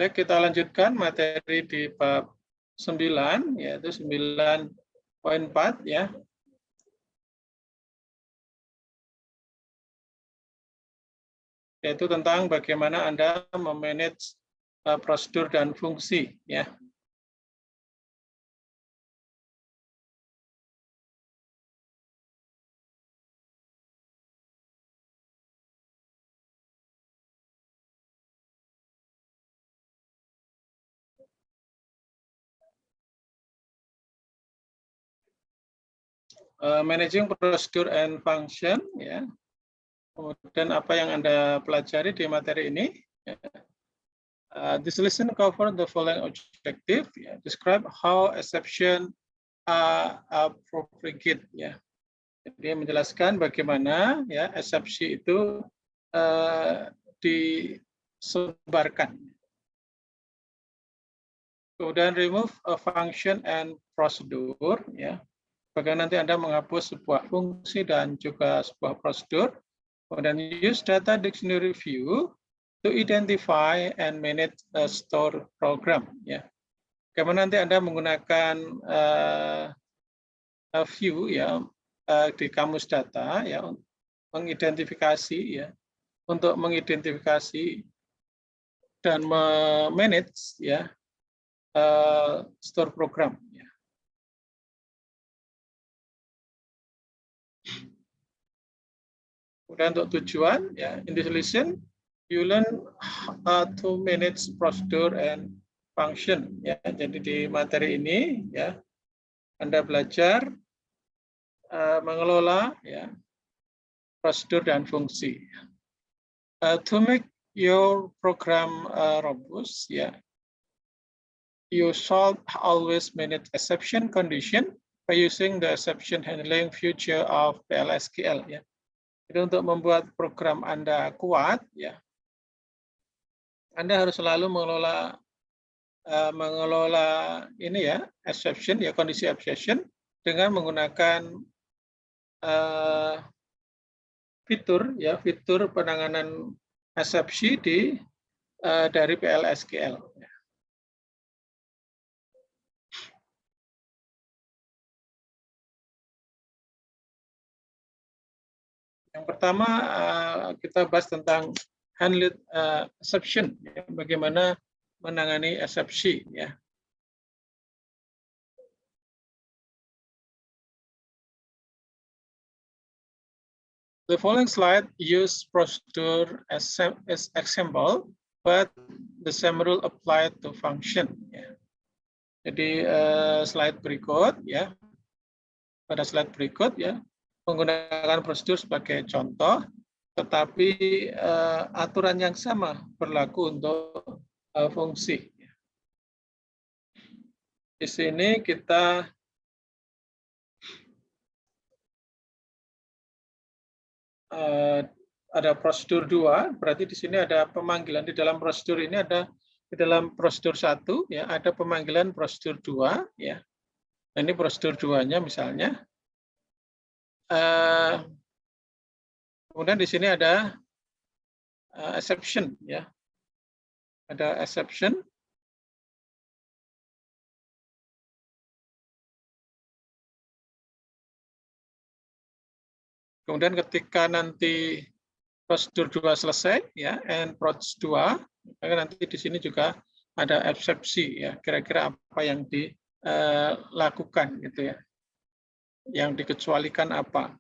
Baik, kita lanjutkan materi di bab 9, yaitu 9.4 ya. Yaitu tentang bagaimana Anda memanage prosedur dan fungsi ya. Managing procedure and function ya. Kemudian apa yang Anda pelajari di materi ini? This lesson cover the following objective. Describe how exception are propagated. Ya. Jadi menjelaskan bagaimana ya eksepsi itu disebarkan. Kemudian remove a function and procedure. Ya. Bagaimana nanti Anda menghapus sebuah fungsi dan juga sebuah prosedur. Kemudian use data dictionary view to identify and manage a store program. Ya. Bagaimana nanti Anda menggunakan view ya di kamus data ya mengidentifikasi ya untuk mengidentifikasi dan memanage ya store program. Ya. Kemudian untuk tujuan, ya, in this lesson, you learn how to manage procedure and function. Ya, jadi di materi ini, ya, Anda belajar mengelola, ya, prosedur dan fungsi. To make your program robust, ya, you should always manage exception condition by using the exception handling feature of PL/SQL. Ya. Jadi untuk membuat program Anda kuat, ya, Anda harus selalu mengelola ini ya exception ya kondisi exception dengan menggunakan fitur penanganan eksepsi dari PL/SQL. Yang pertama kita bahas tentang handle exception, ya, bagaimana menangani eksepsi. Ya. The following slide use procedure as example, but the same rule applied to function. Ya. Jadi slide berikut, ya, pada slide berikut, ya, menggunakan prosedur sebagai contoh, tetapi aturan yang sama berlaku untuk fungsi. Di sini kita ada prosedur 2, berarti di sini ada pemanggilan di dalam prosedur ini ada di dalam prosedur 1 ya ada pemanggilan prosedur 2 ya. Nah, ini prosedur 2-nya misalnya. Kemudian di sini ada exception ya. Ada exception. Kemudian ketika nanti prosedur 2 selesai ya, and process 2, maka nanti di sini juga ada eksepsi ya, kira-kira apa yang dilakukan gitu ya. Yang dikecualikan apa.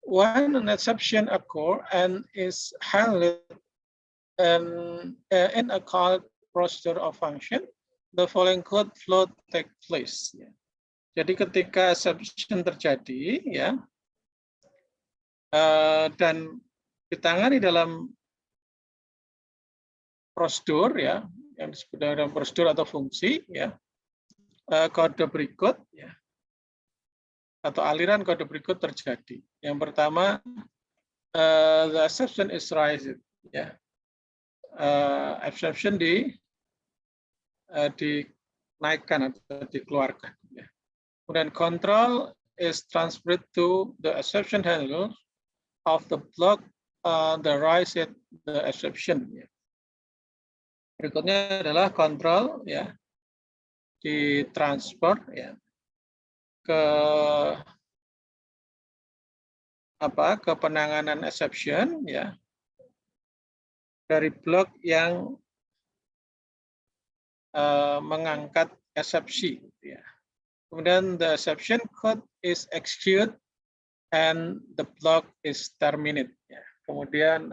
When an exception occurs and is handled in a called procedure or function, the following code flow take place. Jadi ketika exception terjadi, ya, dan ditangani dalam prosedur, ya, yang disebut dengan prosedur atau fungsi, ya, kode berikut, ya, atau aliran kode berikut terjadi. Yang pertama, the exception is raised, ya, exception dinaikkan atau dikeluarkan. Kemudian control is transferred to the exception handler of the block the rise at the exception. Berikutnya adalah kontrol ya, ditransfer ya ke ke penanganan exception ya dari blok yang mengangkat eksepsi ya. Kemudian the exception code is executed and the block is terminated ya. Kemudian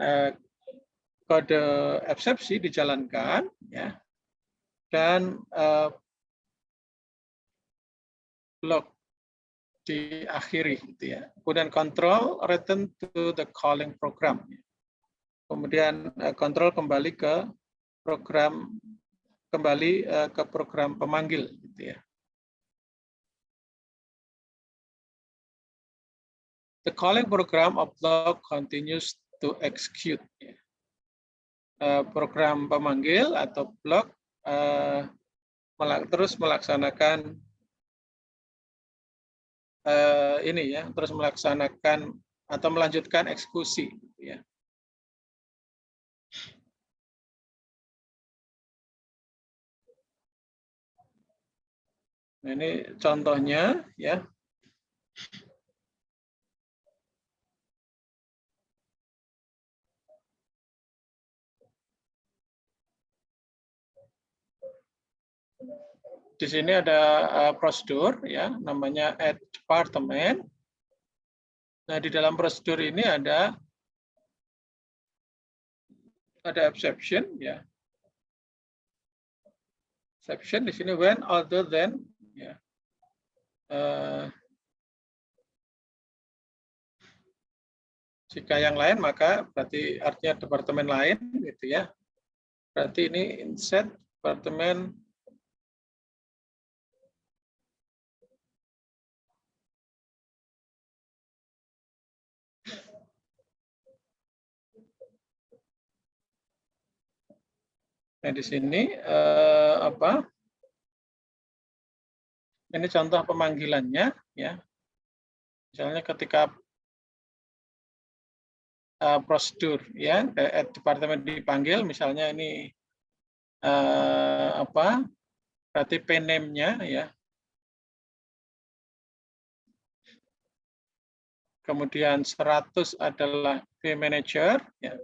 kode eksepsi dijalankan ya, dan blok diakhiri gitu ya. Kemudian control return to the calling program. Kemudian control kembali ke program pemanggil gitu ya. The calling program of block continues to execute. Program pemanggil atau blok terus melaksanakan terus melaksanakan atau melanjutkan eksekusi. Ya. Nah, ini contohnya ya. Di sini ada prosedur ya, namanya add department. Nah, di dalam prosedur ini ada exception ya. Exception di sini when other than ya. Jika yang lain maka berarti artinya departemen lain gitu ya. Berarti ini insert departemen nah di sini ini contoh pemanggilannya ya. Misalnya ketika prosedur ya departemen dipanggil, misalnya ini berarti PNAME-nya ya. Kemudian 100 adalah P manager ya.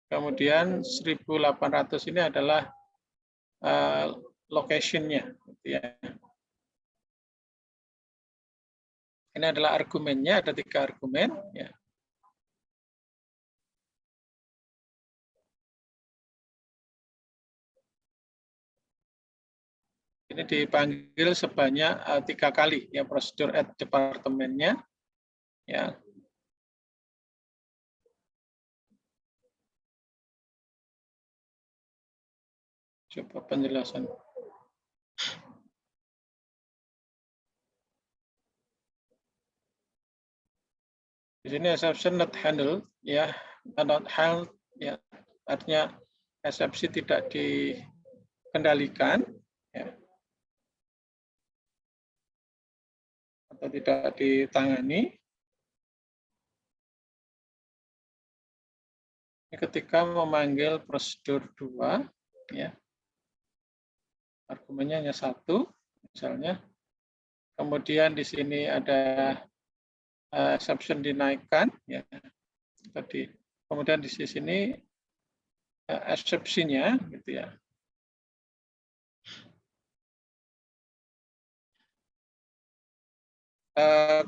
Kemudian 1800 ini adalah location-nya gitu ya. Ini adalah argumennya, ada 3 argumen ya. Ini dipanggil sebanyak 3 kali ya prosedur add departemennya ya. Coba penjelasan. Di sini exception not handled ya, not held ya, artinya eksepsi tidak dikendalikan ya, atau tidak ditangani. Ini ketika memanggil prosedur 2 ya. Argumennya hanya 1 misalnya. Kemudian di sini ada exception dinaikkan ya. Tadi kemudian di sini eksepsinya gitu ya.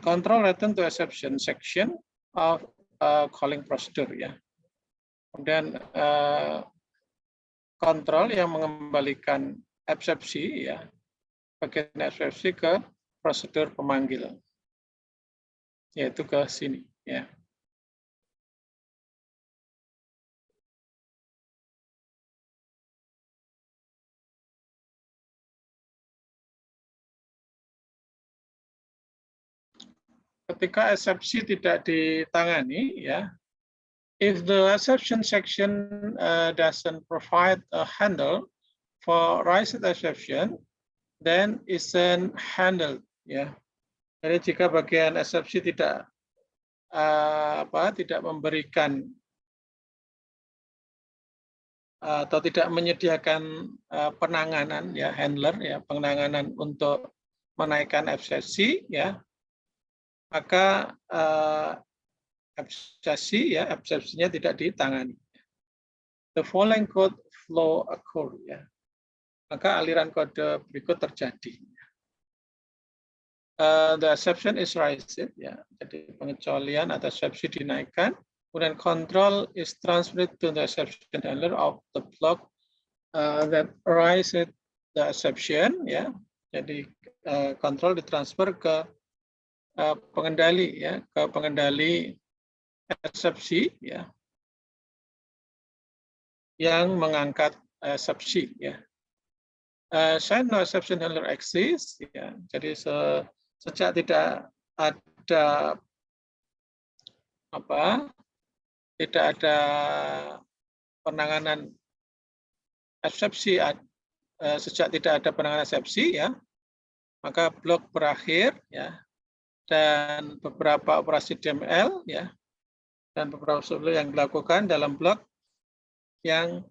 Control return to exception section of calling procedure ya. Kemudian kontrol yang mengembalikan eksepsi ya, bagian eksepsi ke prosedur pemanggil, yaitu ke sini ya. Ketika eksepsi tidak ditangani ya, if the exception section doesn't provide a handle for raised exception, then isn't handled. Ya, jadi jika bagian eksepsi tidak tidak memberikan atau tidak menyediakan penanganan, ya, handler, ya, penanganan untuk menaikkan eksepsi, ya, maka eksepsinya tidak ditangani. The following code flow occur, ya, maka aliran kode berikut terjadi. The exception is raised, ya, jadi pengecualian atau eksepsi dinaikkan, kemudian control is transferred to the exception handler of the block that raised the exception, ya, jadi control ditransfer ke pengendali, ya, ke pengendali eksepsi, ya, yang mengangkat eksepsi, ya. Since no exception handler exists, ya, jadi sejak tidak ada tidak ada penanganan eksepsi, sejak tidak ada penanganan eksepsi, ya, maka blok berakhir, ya, dan beberapa operasi DML, ya, dan beberapa operasi yang dilakukan dalam blok yang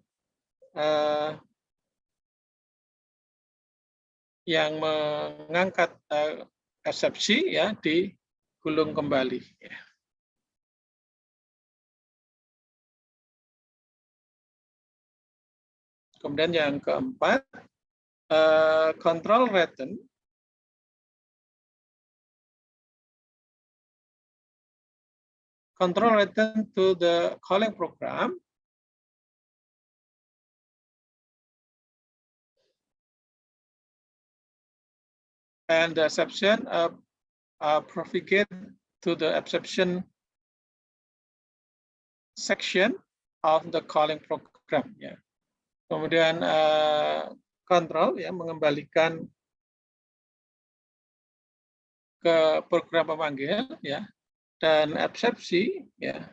mengangkat eksepsi, ya, digulung kembali, ya. Kemudian yang keempat, control return to the calling program and the exception propagate to the exception section of the calling program, ya. Kemudian kontrol, ya, mengembalikan ke program pemanggil, ya, dan eksepsi, ya,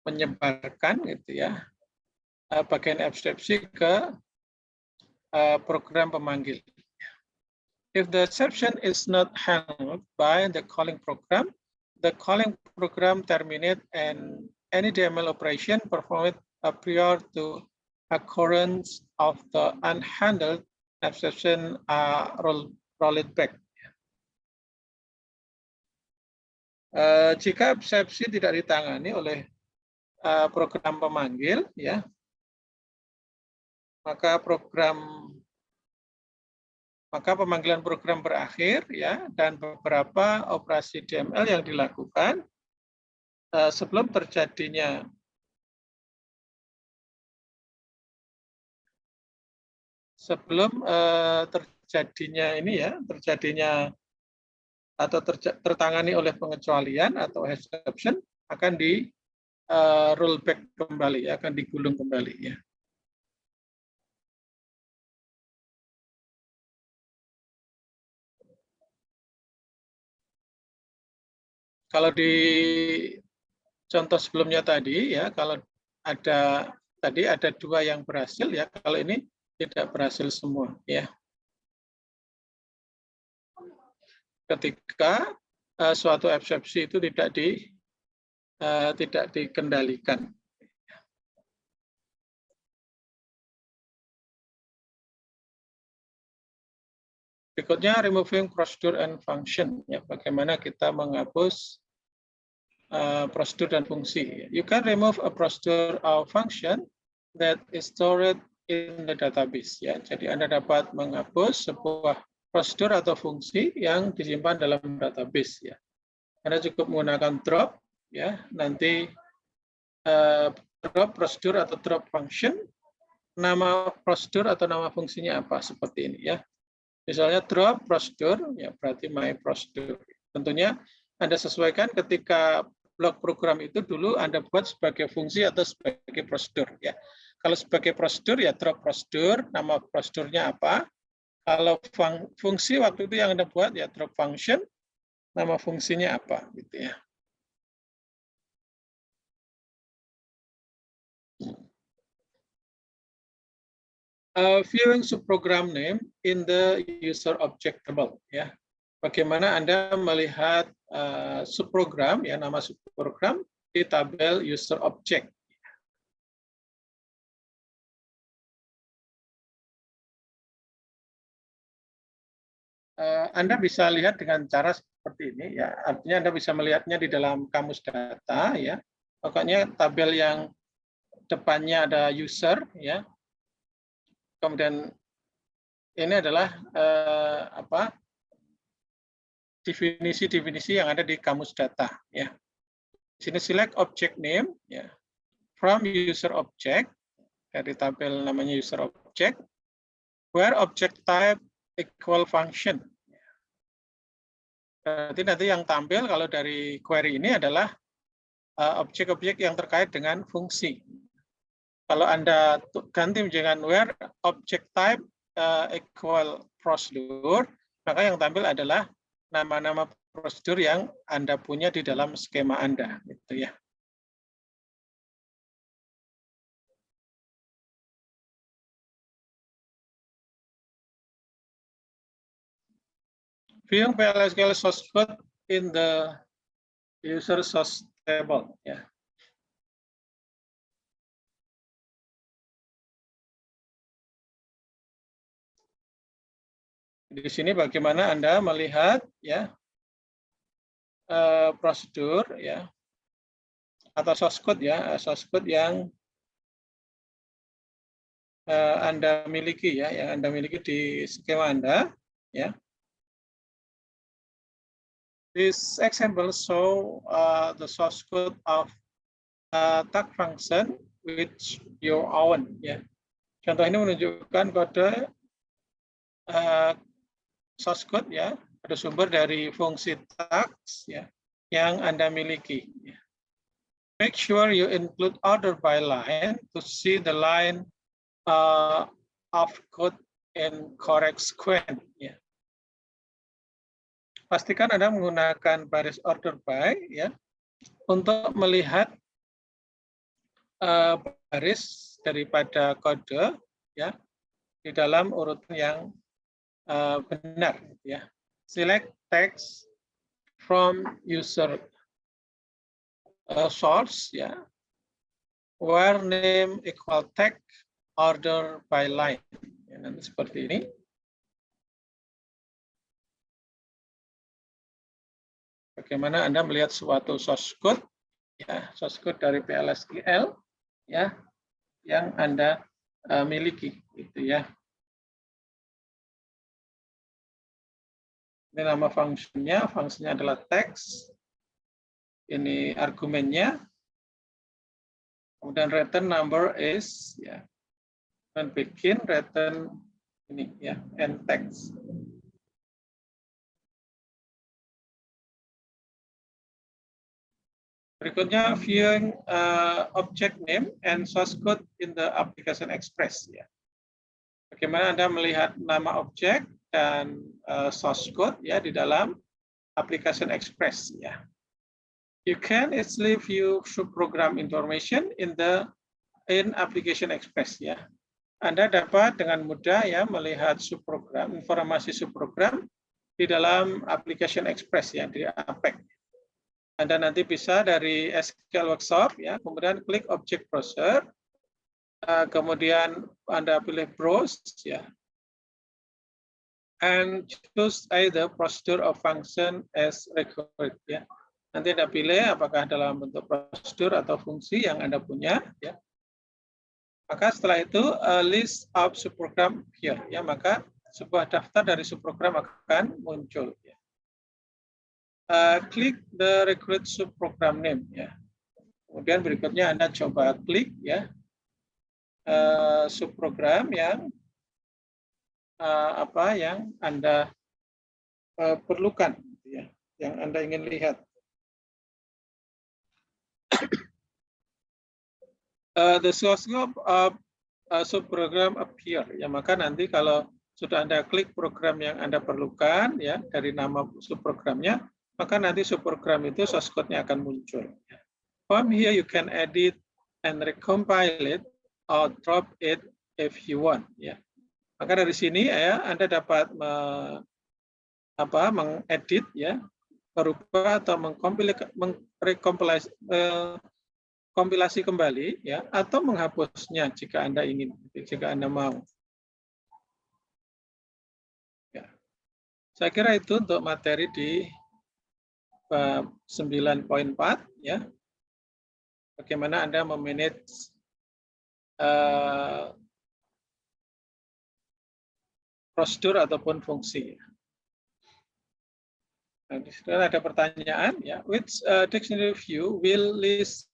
menyebarkan, gitu, ya, bagian eksepsi ke program pemanggil. If the exception is not handled by the calling program terminate and any DML operation performed prior to occurrence of the unhandled exception roll it back. Jika eksepsi tidak ditangani oleh program pemanggil, ya, maka pemanggilan program berakhir, ya, dan beberapa operasi DML yang dilakukan sebelum terjadinya atau tertangani oleh pengecualian atau exception akan di rollback kembali, ya, akan digulung kembali, ya. Kalau di contoh sebelumnya tadi, ya, kalau ada dua yang berhasil, ya, kalau ini tidak berhasil semua, ya. Ketika suatu eksepsi itu tidak dikendalikan. Berikutnya removing procedure and function, ya, bagaimana kita menghapus prosedur dan fungsi. You can remove a procedure or function that is stored in the database, ya. Jadi Anda dapat menghapus sebuah prosedur atau fungsi yang disimpan dalam database, ya. Anda cukup menggunakan drop, ya, nanti drop prosedur atau drop function, nama prosedur atau nama fungsinya apa, seperti ini, ya. Misalnya drop prosedur, ya, berarti my prosedur. Tentunya Anda sesuaikan ketika blok program itu dulu Anda buat sebagai fungsi atau sebagai prosedur, ya. Kalau sebagai prosedur, ya, drop prosedur, nama prosedurnya apa. Kalau fungsi waktu itu yang Anda buat, ya, drop function, nama fungsinya apa, gitu, ya. Viewing subprogram name in the user object table, ya. Bagaimana Anda melihat subprogram, ya, nama subprogram di tabel user object. Anda bisa lihat dengan cara seperti ini, ya. Artinya Anda bisa melihatnya di dalam kamus data, ya. Pokoknya tabel yang depannya ada user, ya. Kemudian ini adalah definisi-definisi yang ada di kamus data, ya. Di sini select object name, ya, from user object, dari tabel namanya user object, where object type equal function. Berarti nanti yang tampil kalau dari query ini adalah objek-objek yang terkait dengan fungsi. Kalau Anda ganti dengan where object type equal prosedur, maka yang tampil adalah nama-nama prosedur yang Anda punya di dalam skema Anda, gitu ya. Viewing PLSQL source code in the user source table, ya. Di sini bagaimana Anda melihat, ya, prosedur, ya, atau source code, ya, source code yang Anda miliki, ya, yang Anda miliki di skema Anda, ya. This example show the source code of tag function which your own, ya. Contoh ini menunjukkan kode source code, ya, ada sumber dari fungsi tags, ya, yang Anda miliki. Ya. Make sure you include order by line to see the line of code in correct sequence. Ya. Pastikan Anda menggunakan baris order by, ya, untuk melihat baris daripada kode, ya, di dalam urutan yang benar, ya. Select text from user source, ya, where name equal tag order by line, ya, nanti seperti ini. Bagaimana Anda melihat suatu source code, ya, source code dari PLSQL, ya, yang Anda miliki, gitu ya. Ini nama fungsinya adalah text. Ini argumennya. Kemudian return number is, ya, dan begin return ini, ya, end text. Berikutnya viewing object name and source code in the application express, ya. Bagaimana Anda melihat nama objek dan source code, ya, di dalam application express, ya. You can easily view subprogram information in application express, ya. Anda dapat dengan mudah, ya, melihat subprogram, informasi subprogram di dalam application express, ya, di APEX. Anda nanti bisa dari SQL Workshop, ya, kemudian klik object browser, kemudian Anda pilih browse, ya, and choose either procedure or function as required, ya. Nanti Anda pilih apakah dalam bentuk prosedur atau fungsi yang Anda punya, ya. Maka setelah itu list of subprogram here, ya, maka sebuah daftar dari subprogram akan muncul, ya. Klik the required subprogram name, ya. Kemudian berikutnya Anda coba klik, ya, subprogram yang yang Anda perlukan, ya, yang Anda ingin lihat. The source scope of subprogram appear, ya, maka nanti kalau sudah Anda klik program yang Anda perlukan, ya, dari nama subprogramnya, maka nanti subprogram itu source code-nya akan muncul. From here you can edit and recompile it or drop it if you want, ya. Maka dari sini ya Anda dapat mengedit, ya, merubah atau kompilasi kembali, ya, atau menghapusnya jika Anda ingin, jika Anda mau. Ya. Saya kira itu untuk materi di bab 9.4, ya. Bagaimana Anda memanage prosedur ataupun fungsi. Nah, di sini ada pertanyaan, ya. Which dictionary view will list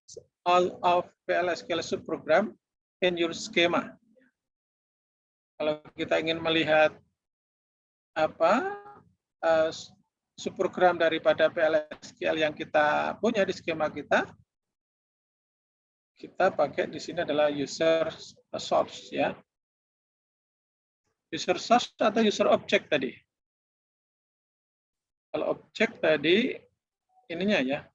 all of PL/SQL subprogram in your schema? Kalau kita ingin melihat subprogram daripada PL/SQL yang kita punya di skema kita pakai di sini adalah user source, ya. User source atau user object tadi? Kalau objek tadi ininya, ya.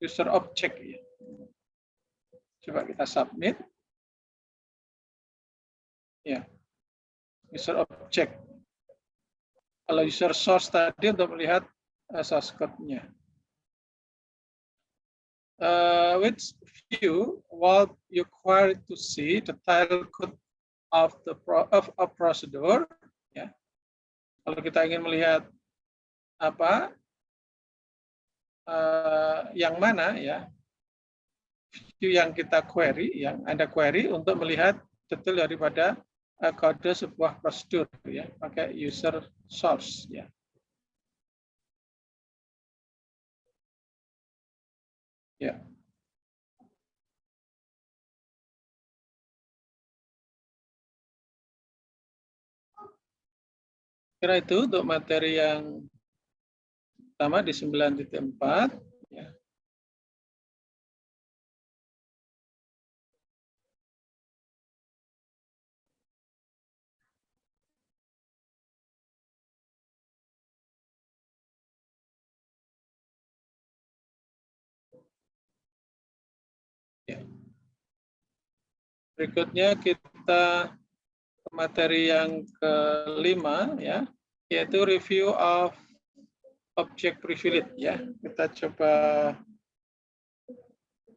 User object, ya. Coba kita submit. Ya. User object. Kalau user source tadi untuk melihat source code-nya. Which view will you require to see the title code of a procedure, ya. Kalau kita ingin melihat yang mana, ya, view yang kita query, yang Anda query untuk melihat detail daripada kode sebuah prosedur, ya, pakai user source, ya. Ya. Kira itu untuk materi yang pertama di 9.4, ya. Ya. Berikutnya kita ke materi yang kelima, ya, yaitu review of object privilege, ya. Kita coba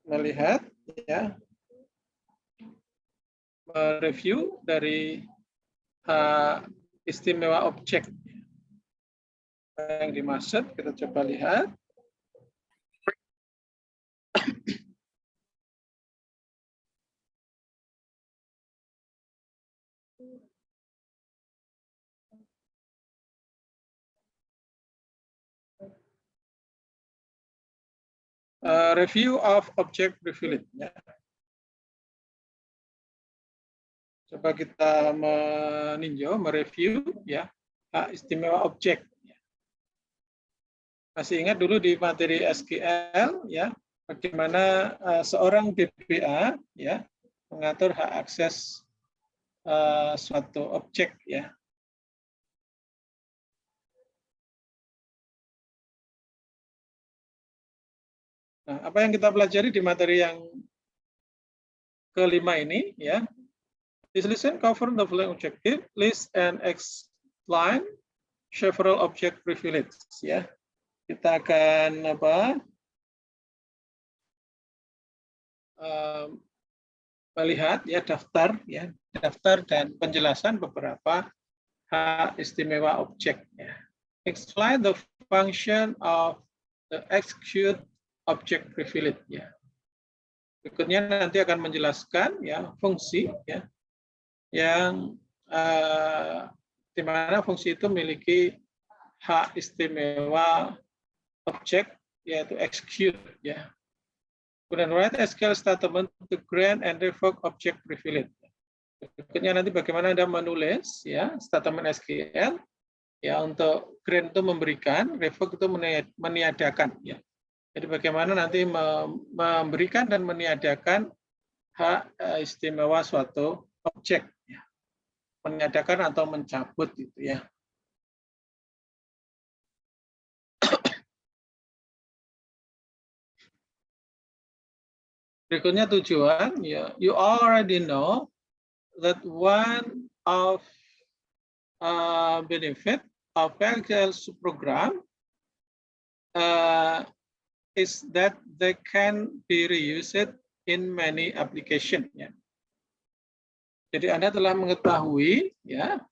melihat, ya, mereview dari hak istimewa objek. Yang dimaksud kita coba lihat. Review of object privilege, ya. Coba kita meninjau, mereview, ya, hak istimewa objek. Masih ingat dulu di materi SQL, ya, bagaimana seorang DBA, ya, mengatur hak akses suatu objek, ya. Nah, apa yang kita pelajari di materi yang kelima ini, ya. This lesson cover the following objective: list and explain several object privilege, ya. Kita akan melihat, ya, daftar dan penjelasan beberapa hak istimewa objek, ya. Explain the function of the execute object privilege, ya. Berikutnya nanti akan menjelaskan, ya, fungsi, ya, yang di mana fungsi itu memiliki hak istimewa objek, yaitu execute, ya. Kemudian write SQL statement to grant and revoke object privilege. Berikutnya nanti bagaimana Anda menulis, ya, statement SQL, ya, untuk grant itu memberikan, revoke itu meniadakan, ya. Jadi bagaimana nanti memberikan dan meniadakan hak istimewa suatu objek, ya. Meniadakan atau mencabut, gitu, ya. Berikutnya tujuan. Ya, you already know that one of benefit of PLSQL program is that they can be reused in many application. Ya. Jadi Anda telah mengetahui, ya,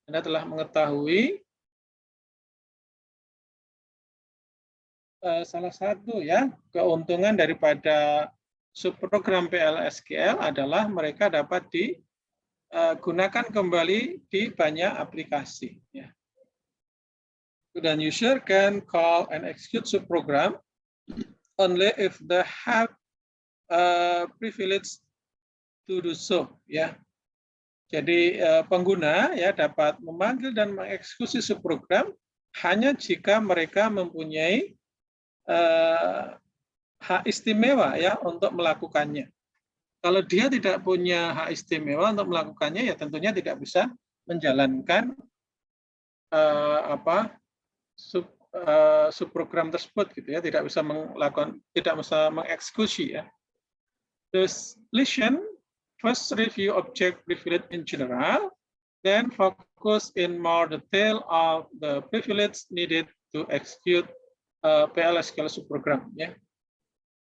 Anda telah mengetahui salah satu ya keuntungan daripada subprogram PLSQL adalah mereka dapat digunakan kembali di banyak aplikasi. Ya. Dan user can call and execute subprogram only if they have privilege to do so. Ya. Jadi pengguna ya dapat memanggil dan mengeksekusi subprogram hanya jika mereka mempunyai hak istimewa ya untuk melakukannya. Kalau dia tidak punya hak istimewa untuk melakukannya, ya tentunya tidak bisa menjalankan subprogram tersebut, gitu ya. Tidak bisa melakukan, tidak bisa mengeksekusi ya. The solution first review object privilege in general, then focus in more detail of the privilege needed to execute PLSQL subprogram. Ya.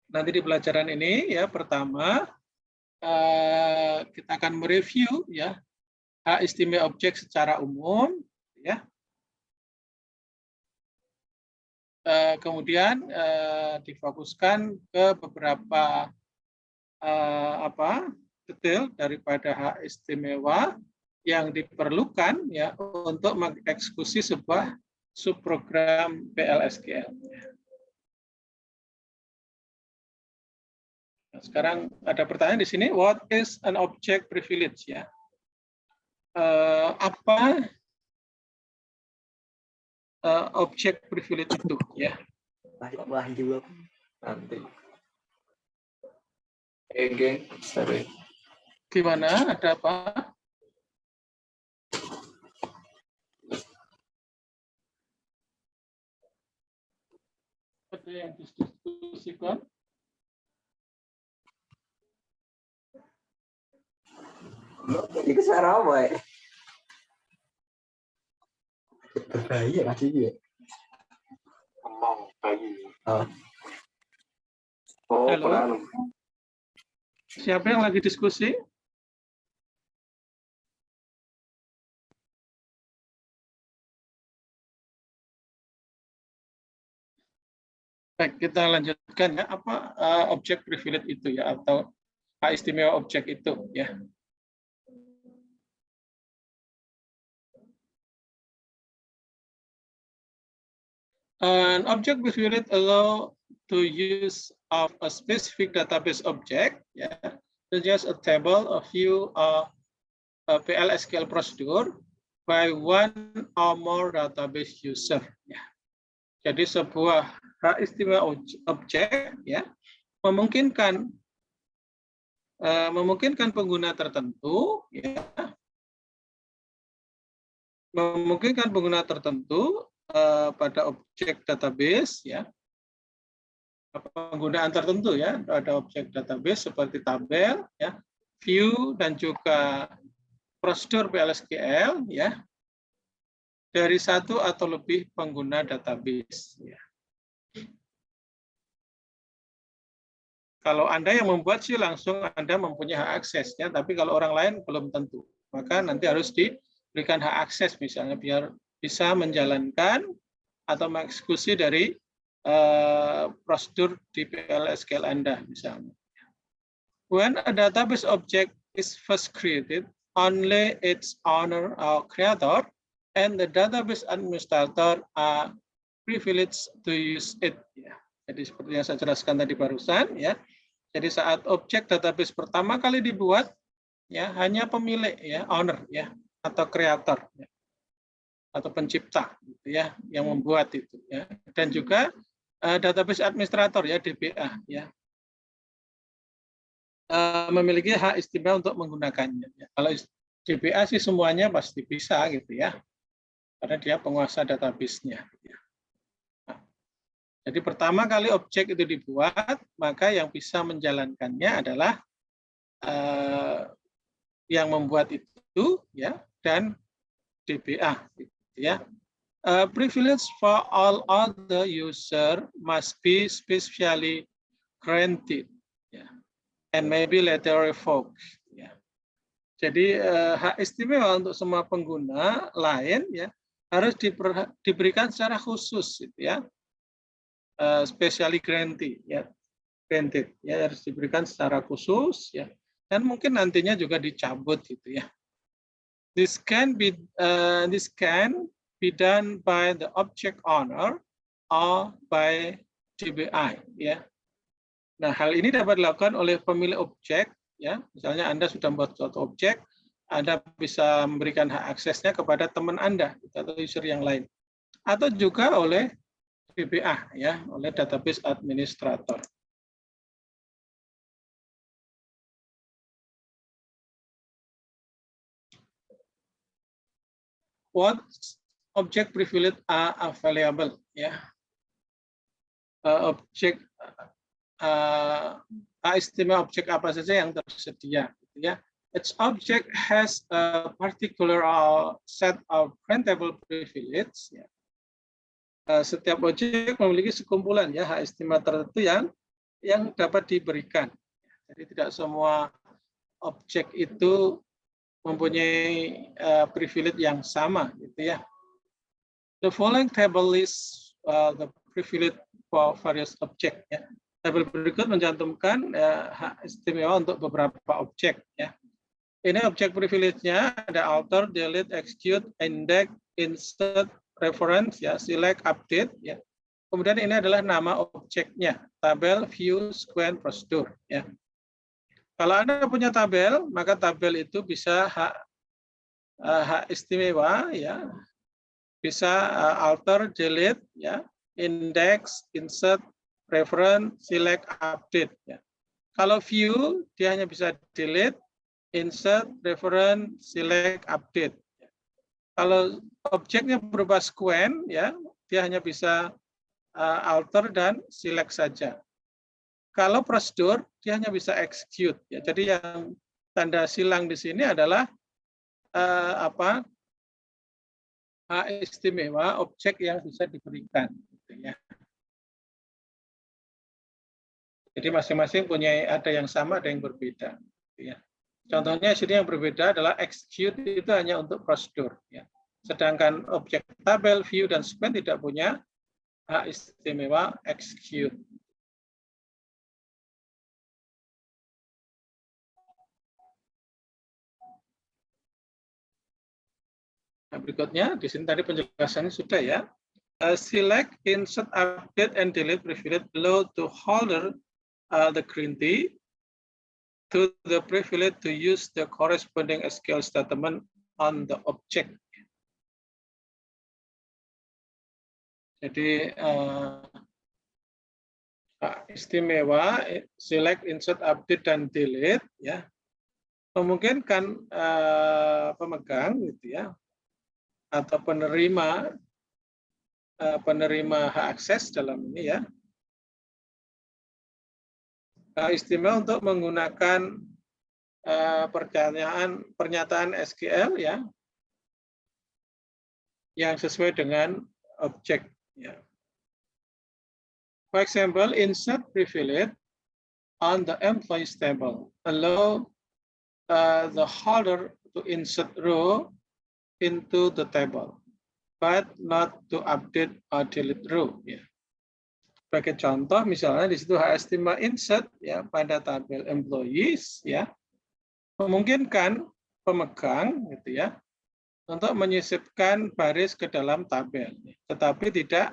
Nanti di pelajaran ini ya pertama kita akan mereview ya hak istimewa objek secara umum. Ya. Kemudian difokuskan ke beberapa detail daripada hak istimewa yang diperlukan ya untuk mengeksekusi sebuah subprogram PLSQL. Nah, sekarang ada pertanyaan di sini, what is an object privilege ya? Apa object privilege itu ya? Nanti. Sorry. Gimana? Ada apa? Ada yang diskusikan? Itu suara apa ya? Berbahaya kasih ya. Ngomong bayi. Halo. Siapa yang lagi diskusi? Baik, kita lanjutkan ya. Apa objek privilege itu ya, atau hak istimewa objek itu ya. An object privilege allow to use of a specific database object, ya, such as a table, a view, a PLSQL procedure by one or more database user. Ya. Jadi sebuah hak istimewa objek ya memungkinkan pengguna tertentu ya pada objek database ya, penggunaan tertentu ya pada objek database seperti tabel ya, view dan juga prosedur PLSQL ya dari satu atau lebih pengguna database ya. Kalau Anda yang membuat sih langsung Anda mempunyai hak akses ya, tapi kalau orang lain belum tentu. Maka nanti harus diberikan hak akses misalnya biar bisa menjalankan atau mengeksekusi dari prosedur di PLSQL Anda misalnya. When a database object is first created, only its owner or creator and the database administrator are privileged to use it. Ya. Jadi seperti yang saya jelaskan tadi barusan ya. Jadi saat objek database pertama kali dibuat ya hanya pemilik ya, owner ya atau kreator ya, atau pencipta gitu ya yang membuat itu ya. Dan juga database administrator ya DBA ya. Memiliki hak istimewa untuk menggunakannya. Ya. Kalau DBA sih semuanya pasti bisa gitu ya. Karena dia penguasa database-nya. Jadi pertama kali objek itu dibuat, maka yang bisa menjalankannya adalah yang membuat itu, ya, dan DBA, gitu ya. Privilege for all other user must be specially granted, ya, and maybe later revoked. Ya. Jadi hak istimewa untuk semua pengguna lain, ya, harus diberikan secara khusus, gitu ya. Specially granted, ya, granted, ya, harus diberikan secara khusus, ya, dan mungkin nantinya juga dicabut, gitu ya. This can be done by the object owner or by DBI, ya. Nah, hal ini dapat dilakukan oleh pemilik objek, ya. Misalnya Anda sudah membuat suatu objek, Anda bisa memberikan hak aksesnya kepada teman Anda atau user yang lain, atau juga oleh DBA, ya, oleh database administrator. What object privilege are available, ya. Objek istimewa objek apa saja yang tersedia, gitu ya. Each object has a particular set of grantable privilege, ya. Setiap objek memiliki sekumpulan, ya, hak istimewa tertentu yang dapat diberikan. Jadi tidak semua objek itu mempunyai privilege yang sama, gitu ya. The following table is the privilege for various object, ya. Tabel berikut mencantumkan hak istimewa untuk beberapa objek, ya. Ini objek privilege-nya ada alter, delete, execute, index, insert, reference, ya, select, update, ya. Kemudian ini adalah nama objeknya, tabel, view, sequence, prosedur, ya. Kalau Anda punya tabel, maka tabel itu bisa hak istimewa, ya, bisa alter, delete, ya, index, insert, reference, select, update, ya. Kalau view, dia hanya bisa delete, insert, reference, select, update. Kalau objeknya berupa sequence, ya, dia hanya bisa alter dan select saja. Kalau prosedur, dia hanya bisa execute, ya. Jadi yang tanda silang di sini adalah hak istimewa objek yang bisa diberikan, gitu ya. Jadi masing-masing punya, ada yang sama, ada yang berbeda, gitu ya. Contohnya sini yang berbeda adalah execute itu hanya untuk prosedur, ya. Sedangkan objek tabel, view, dan sequence tidak punya hak istimewa execute. Nah, berikutnya di sini tadi penjelasannya sudah, ya. Select, insert, update, and delete privilege below to holder the grantee to the privilege to use the corresponding SQL statement on the object. Jadi istimewa select, insert, update, dan delete, ya, memungkinkan pemegang, gitu ya, atau penerima hak akses dalam ini, ya, istimewa untuk menggunakan pernyataan SQL, ya, yang sesuai dengan objek, ya. For example, insert privilege on the employees table allow the holder to insert row into the table, but not to update or delete row, ya. Sebagai contoh, misalnya di situ hak istimewa insert, ya, pada tabel employees, ya, memungkinkan pemegang, gitu ya, untuk menyisipkan baris ke dalam tabel, tetapi tidak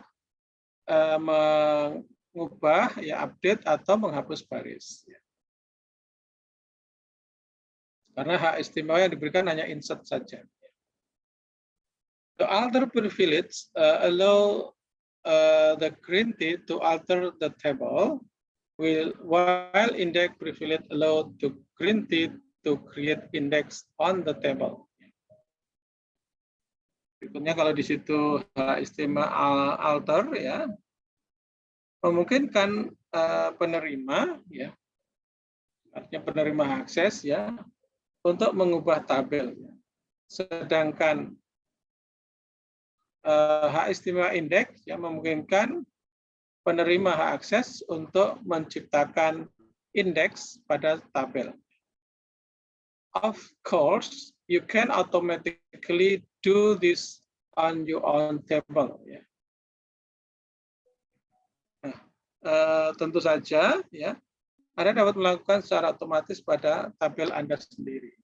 mengubah, ya, update atau menghapus baris, ya. Karena hak istimewa yang diberikan hanya insert saja. The alter privilege allow the grantee to alter the table, while index privilege allow the grantee to create index on the table. Berikutnya kalau di situ istimewa alter, ya, memungkinkan penerima, ya, artinya penerima akses, ya, untuk mengubah tabel. Sedangkan hak istimewa indeks yang memungkinkan penerima hak akses untuk menciptakan indeks pada tabel. Of course, you can automatically do this on your own table. Ya. Nah, tentu saja, ya, Anda dapat melakukan secara otomatis pada tabel Anda sendiri.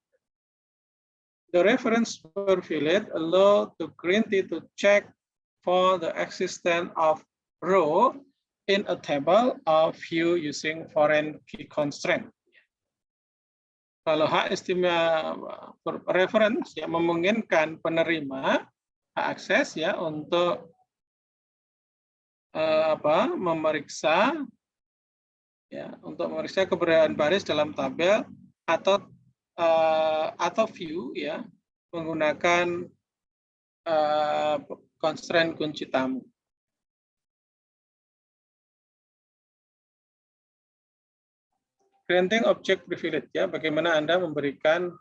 The reference privilege allow to grantee to check for the existence of row in a table of view using foreign key constraint. Kalau hak istimewa reference yang memungkinkan penerima hak akses, ya, untuk memeriksa, ya, untuk memeriksa keberadaan baris dalam tabel atau view, ya, menggunakan constraint kunci tamu. Granting object privilege, ya, bagaimana Anda memberikan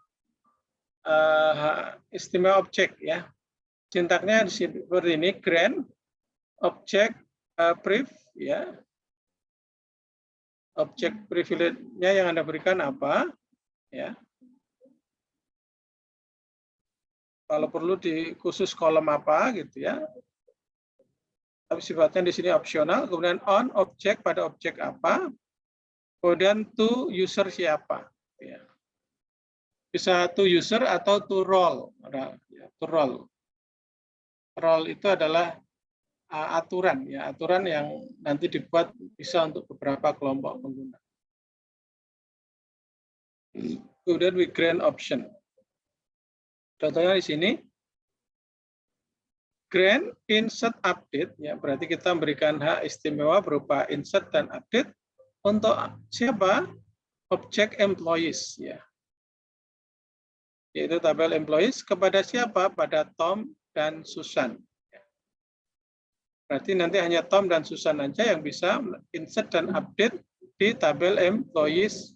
hak istimewa objek, ya. Sintaknya seperti ini, grant object priv, ya. Objek privilege-nya yang Anda berikan apa, ya. Kalau perlu di khusus kolom apa, gitu, ya. Tapi sifatnya di sini opsional. Kemudian on objek pada objek apa, kemudian to user siapa, ya. Bisa to user atau to role, ya, to role. Role itu adalah aturan, ya, aturan yang nanti dibuat bisa untuk beberapa kelompok pengguna. Kemudian we grant option. Contohnya di sini grant insert update, ya, berarti kita memberikan hak istimewa berupa insert dan update untuk siapa? Objek employees, ya. Yaitu tabel employees kepada siapa? Pada Tom dan Susan. Berarti nanti hanya Tom dan Susan saja yang bisa insert dan update di tabel employees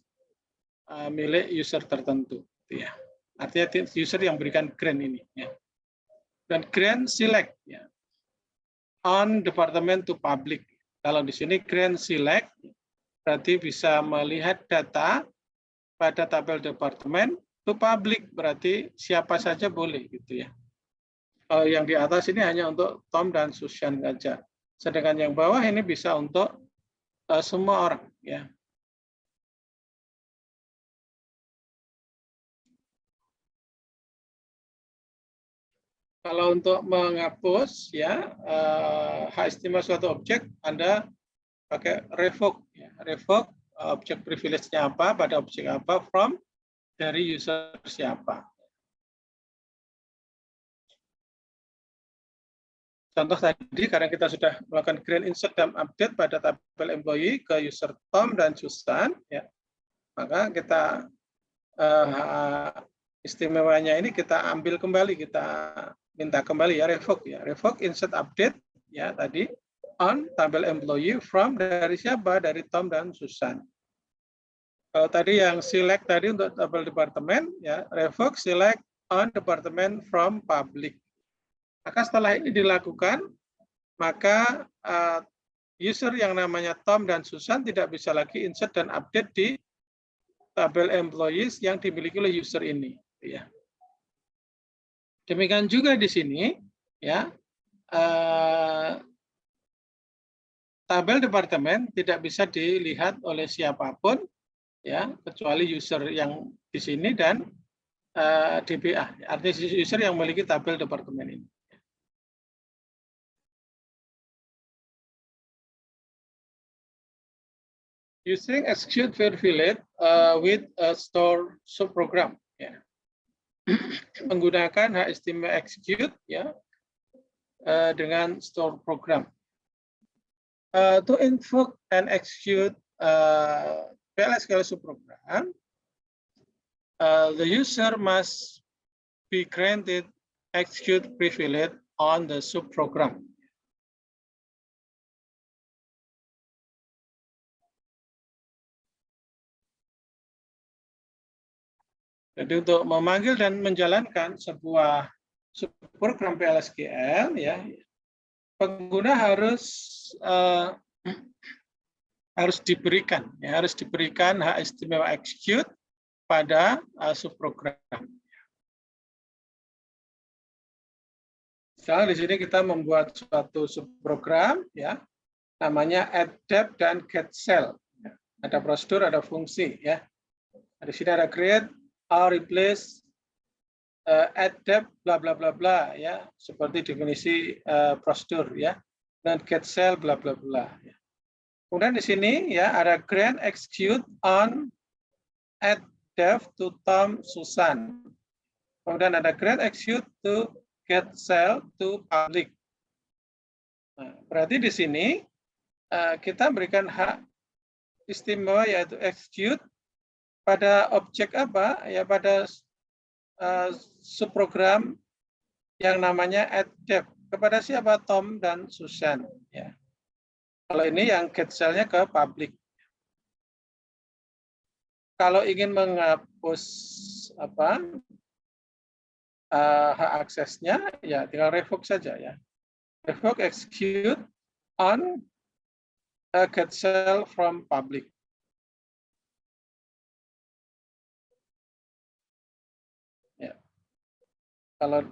milik user tertentu, ya. Artinya user yang berikan grant ini, ya. Dan grant select, ya, on department to public. Kalau di sini grant select berarti bisa melihat data pada tabel departemen, to public berarti siapa saja boleh, gitu, ya. Yang di atas ini hanya untuk Tom dan Susan saja. Sedangkan yang bawah ini bisa untuk semua orang, ya. Kalau untuk menghapus, ya, hak istimewa suatu objek, Anda pakai revoke, ya. Revoke objek privilege-nya apa, pada objek apa, from, dari user siapa. Contoh tadi, karena kita sudah melakukan grant insert dan update pada tabel employee ke user Tom dan Susan, ya, maka kita istimewanya ini kita ambil kembali, kita minta kembali, ya, revoke, ya, revoke insert update, ya, tadi on tabel employee from, dari siapa? Dari Tom dan Susan. Kalau tadi yang select tadi untuk tabel departemen, ya, revoke select on department from public. Maka setelah ini dilakukan, maka user yang namanya Tom dan Susan tidak bisa lagi insert dan update di tabel employees yang dimiliki oleh user ini, ya. Demikian juga di sini, ya, tabel departemen tidak bisa dilihat oleh siapapun, ya, kecuali user yang di sini dan DBA, artinya user yang memiliki tabel departemen ini. Using execute privilege with a store subprogram, ya. Menggunakan hak istimewa execute, ya, dengan store program. To invoke and execute PLSQL subprogram, the user must be granted execute privilege on the subprogram. Jadi untuk memanggil dan menjalankan sebuah subprogram PLSQL, ya, pengguna harus diberikan hak istimewa execute pada subprogram. Misalnya di sini kita membuat suatu subprogram, ya, namanya add depth dan get cell. Ada prosedur, ada fungsi, ya. Di sini ada create, replace, add depth, bla bla bla bla, ya, seperti definisi prosedur, ya, dan get cell, bla bla bla. Ya. Kemudian di sini, ya, ada grant execute on add depth to Tom Susan. Kemudian ada grant execute to get cell to public. Nah, berarti di sini kita berikan hak istimewa yaitu execute pada objek apa? Ya, pada subprogram yang namanya add depth. Kepada siapa? Tom dan Susan. Ya. Kalau ini yang get cell-nya ke public. Kalau ingin menghapus hak aksesnya, ya tinggal revoke saja, ya. Revoke execute on get cell from public. Ya. Kalau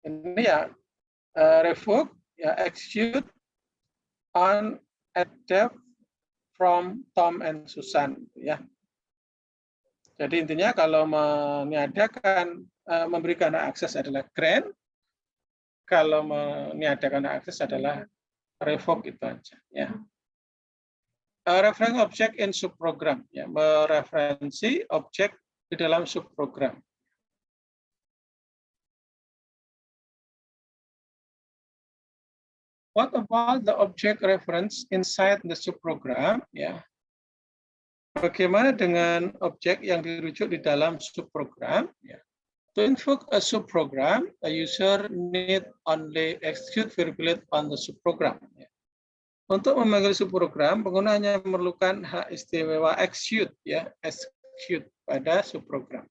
ini ya revoke, ya execute on add depth from Tom and Susan, ya. Jadi intinya kalau meniadakan memberikan akses adalah grant, kalau meniadakan akses adalah revoke, itu aja, ya. Reference object in subprogram, ya, mereferensi objek di dalam subprogram. What about the object reference inside the subprogram? Ya. Bagaimana dengan objek yang dirujuk di dalam subprogram? Ya. To invoke a subprogram, a user need only execute variable on the subprogram. Ya. Untuk memanggil subprogram, pengguna hanya memerlukan hak istimewa execute, ya, execute pada subprogram.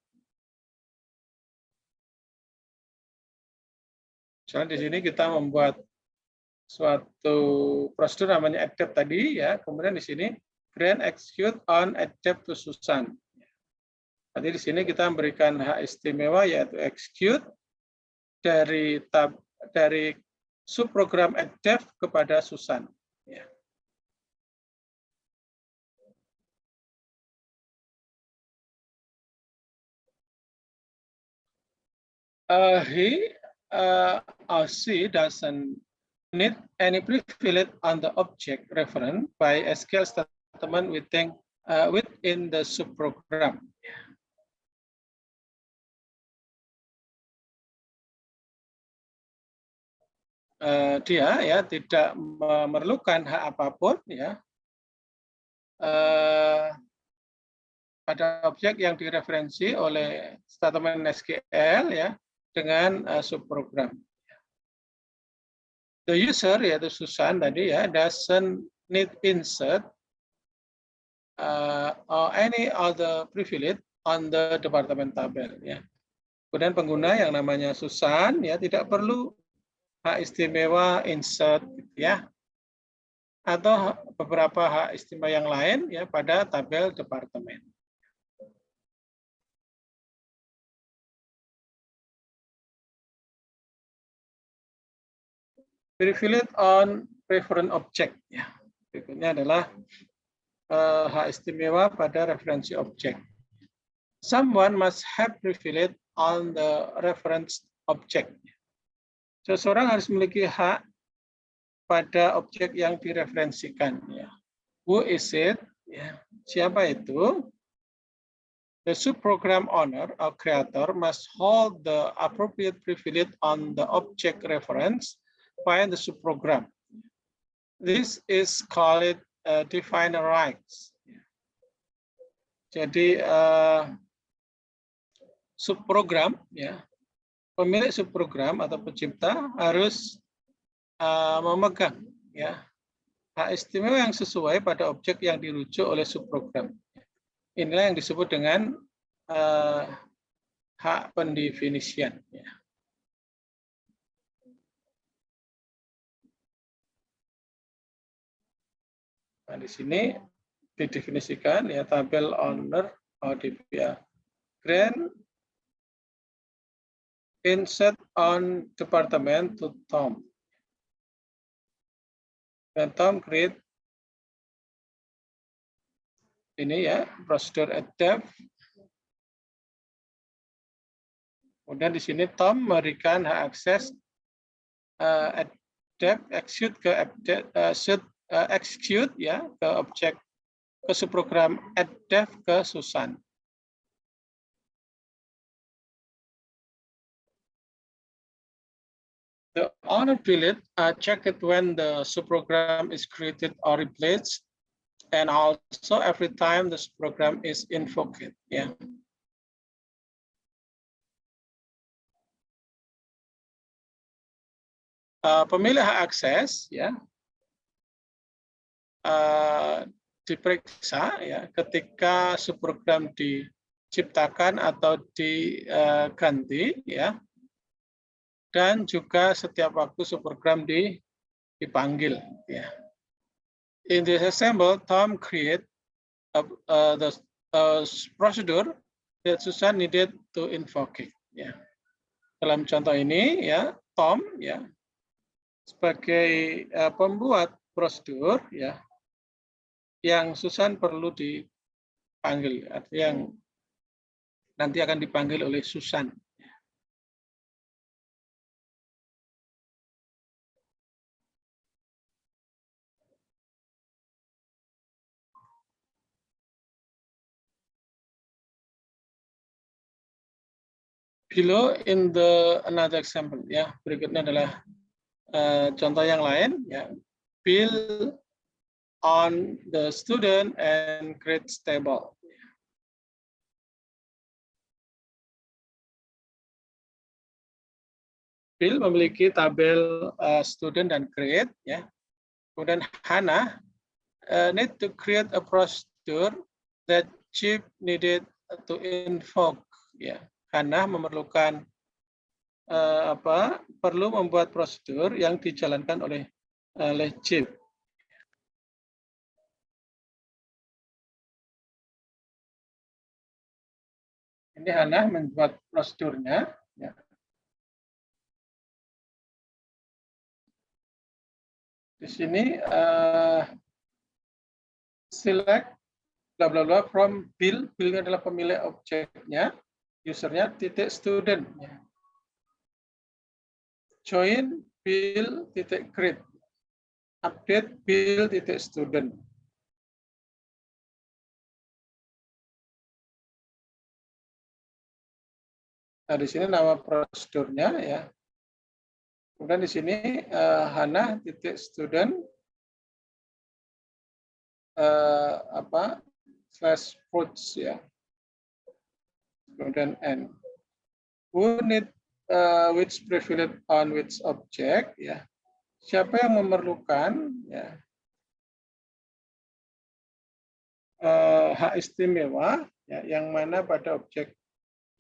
Misalnya di sini kita membuat suatu prosedur namanya add depth tadi, ya, kemudian di sini grant execute on add depth to Susan. Jadi di sini kita memberikan hak istimewa yaitu execute dari subprogram add depth kepada Susan. Ya. He or she doesn't need any privilege on the object reference by SQL statement within the subprogram. Dia ya tidak memerlukan hak apapun, ya, pada objek yang direferensi oleh statement SQL, ya, dengan subprogram. The user yaitu Susan tadi, ya, doesn't need insert or any other privilege on the department table, ya. Kemudian pengguna yang namanya Susan, ya, tidak perlu hak istimewa insert, ya, atau beberapa hak istimewa yang lain, ya, pada tabel departemen. Privilege on reference object, ya. Berikutnya adalah hak istimewa pada referensi objek. Someone must have privilege on the reference object. Seseorang harus memiliki hak pada objek yang direferensikan. Ya. Who is it? Ya. Siapa itu? The subprogram owner or creator must hold the appropriate privilege on the object reference by the subprogram. This is called define rights. Jadi subprogram, ya, pemilik subprogram atau pencipta harus memegang, ya, hak istimewa yang sesuai pada objek yang dirujuk oleh subprogram. Inilah yang disebut dengan hak pendefinisian. Ya. Nah, di sini didefinisikan ya tabel owner ODP ya. Grant insert on department to Tom. Dan Tom create ini ya prosedur at depth. Kemudian di sini Tom memberikan hak akses at depth execute ke execute ya ke objek ke subprogram at depth ke Susan. The owner build check it when the subprogram is created or replaced, and also every time the subprogram is invoked. Yeah. Pemilik hak akses ya diperiksa ya ketika subprogram diciptakan atau diganti ya. Dan juga setiap waktu subprogram dipanggil. Ya. In this example, Tom create the procedure that Susan needed to invoke it. Ya. Dalam contoh ini, ya Tom ya sebagai pembuat prosedur ya yang Susan perlu dipanggil, artinya yang nanti akan dipanggil oleh Susan. Below in the another example ya, berikutnya adalah contoh yang lain ya. Build on the student and grades table. Bill memiliki tabel student dan grade ya. Kemudian Hannah need to create a procedure that Chip needed to invoke ya. Hannah memerlukan perlu membuat prosedur yang dijalankan oleh Chip. Ini Hannah membuat prosedurnya ya. Di sini select bla bla bla from Bill. Bill adalah pemilik objeknya, usernya titik student. Ya. Join Bill titik create. Update Bill titik student. Nah, di sini nama prosedurnya ya. Kemudian di sini Hannah titik student slash fruits ya. Kemudian N. Who need which privilege on which object ya. Siapa yang memerlukan ya hak istimewa ya, yang mana pada objek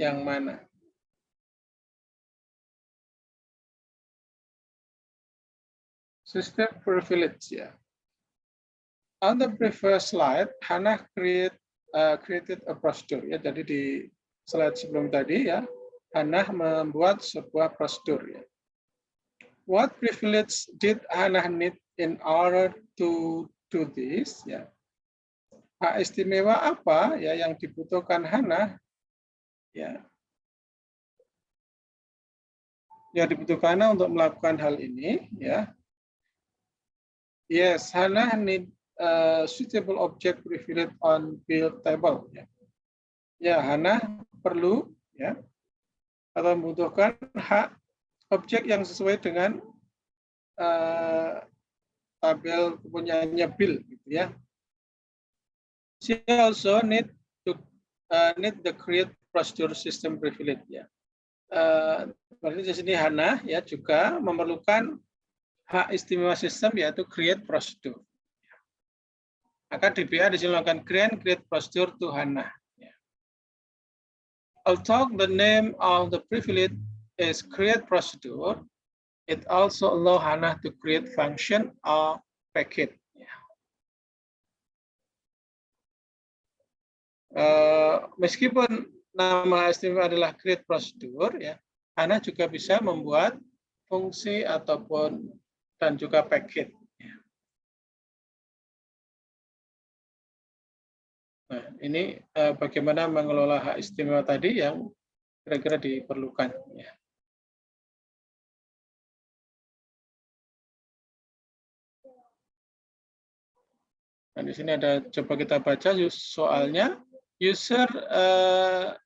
yang mana. System privilege ya. On the previous slide, Hannah created a procedure ya. Jadi di slide sebelum tadi ya, Hannah membuat sebuah prosedur ya. What privilege did Hannah need in order to do this ya? Hak istimewa apa ya yang dibutuhkan Hannah ya? Yang dibutuhkan untuk melakukan hal ini ya. Yes, Hannah need suitable object privilege on build table. Ya, Hannah perlu ya atau membutuhkan hak objek yang sesuai dengan tabel punyanya Bill, gitu ya. She also need the create procedure system privilege ya. Berarti di sini Hannah ya juga memerlukan hak istimewa sistem yaitu create procedure. Maka DBA di sini melakukan create procedure to Hannah. Although the name of the privilege is create procedure, it also allow HANA to create function or packet. Meskipun nama HTML adalah create procedure, ya, HANA juga bisa membuat fungsi ataupun dan juga paket. Nah, ini bagaimana mengelola hak istimewa tadi yang kira-kira diperlukan. Ya. Nah, di sini ada, coba kita baca soalnya. User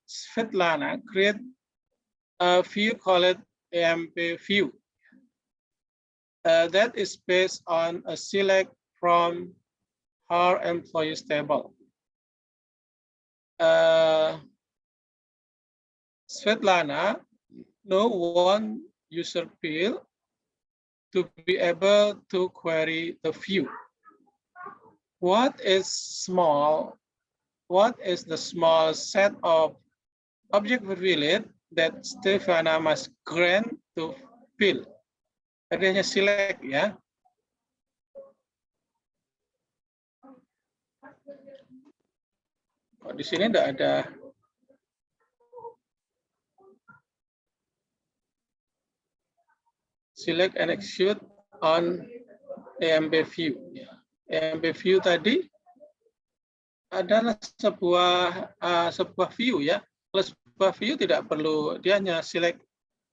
Svetlana create a view called AMP view. That is based on a select from her employees table. Svetlana know one user field to be able to query the view. What is the small set of object privilege that Stefana must grant to fill? Tadi hanya select, ya. Oh, di sini tidak ada. Select and execute on AMP view. AMP view tadi adalah sebuah view, ya. Kalau sebuah view tidak perlu, dia hanya select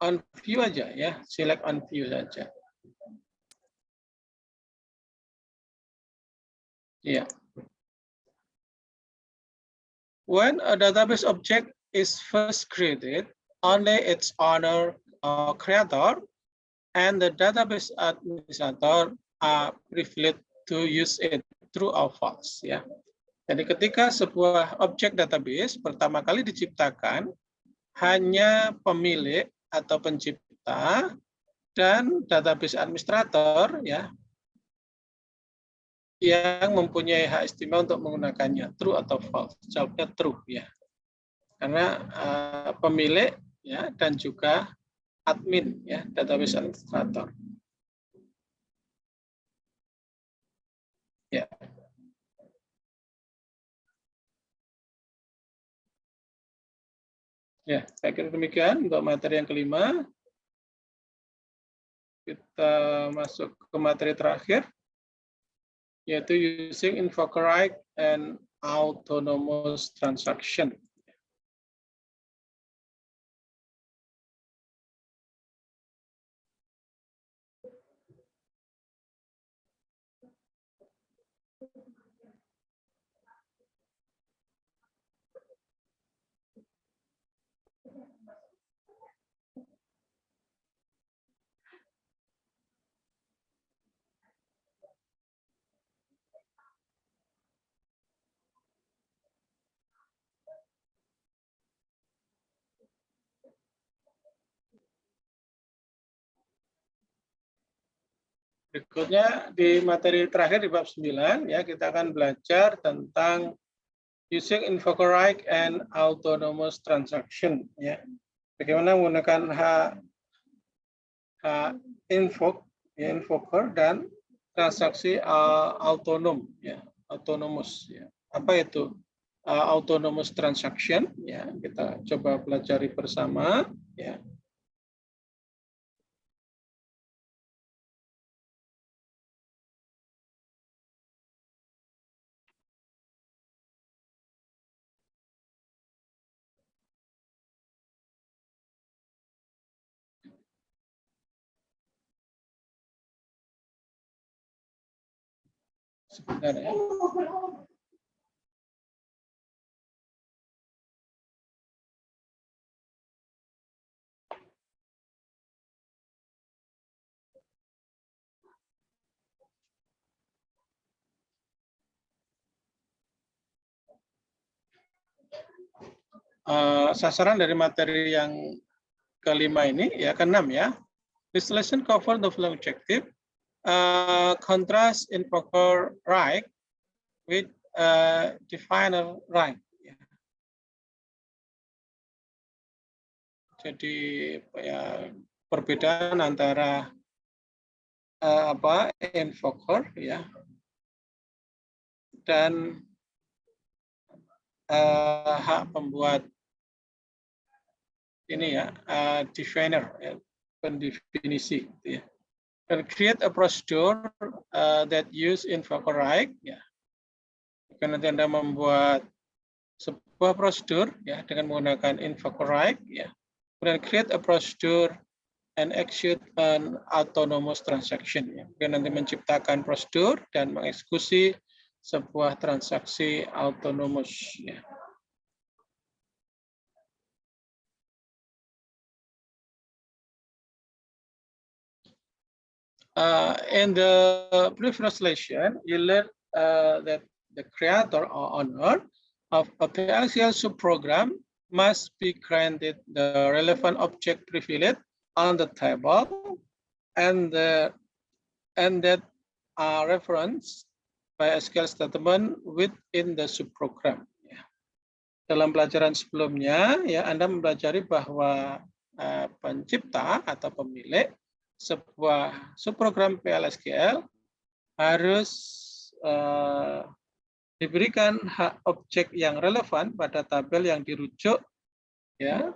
on view aja, ya. Select on view saja. Ya. When a database object is first created, only its owner or creator and the database administrator are privileged to use it, true or false. Ya. Jadi ketika sebuah objek database pertama kali diciptakan, hanya pemilik atau pencipta dan database administrator, ya, yang mempunyai hak istimewa untuk menggunakannya, true atau false. Jawabnya true, ya. Karena pemilik, ya, dan juga admin, ya, database administrator. Ya. Ya, saya kira demikian untuk materi yang kelima. Kita masuk ke materi terakhir, yaitu using invoke-write and autonomous transaction. Berikutnya di materi terakhir di bab 9, ya, kita akan belajar tentang using invoke-write and autonomous transaction, ya. Bagaimana menggunakan hak invoke, ya, invoker, dan transaksi autonom, ya, autonomous, ya. Apa itu autonomous transaction? Ya, kita coba pelajari bersama, ya. Sebentar, ya. Sasaran dari materi yang kelima ini, ya, keenam, ya. This lesson cover the following objective. Contrast invoker right with definer right. Jadi ya, perbedaan antara invoker ya dan hak pembuat ini ya, definer ya, pendefinisi gitu ya. Dan create a procedure that use invoker right ya. Jika nanti Anda membuat sebuah prosedur ya dengan menggunakan invoker right ya. Kemudian create a procedure and execute an autonomous transaction ya. Kemudian nanti menciptakan prosedur dan mengeksekusi sebuah transaksi autonomous ya. In the brief translation, you learn that the creator or owner of a PLSQL subprogram must be granted the relevant object privilege on the table and that are referenced by SQL statement within the subprogram. Dalam pelajaran sebelumnya, ya Anda mempelajari bahwa pencipta atau pemilik sebuah subprogram PLSQL harus diberikan hak objek yang relevan pada tabel yang dirujuk ya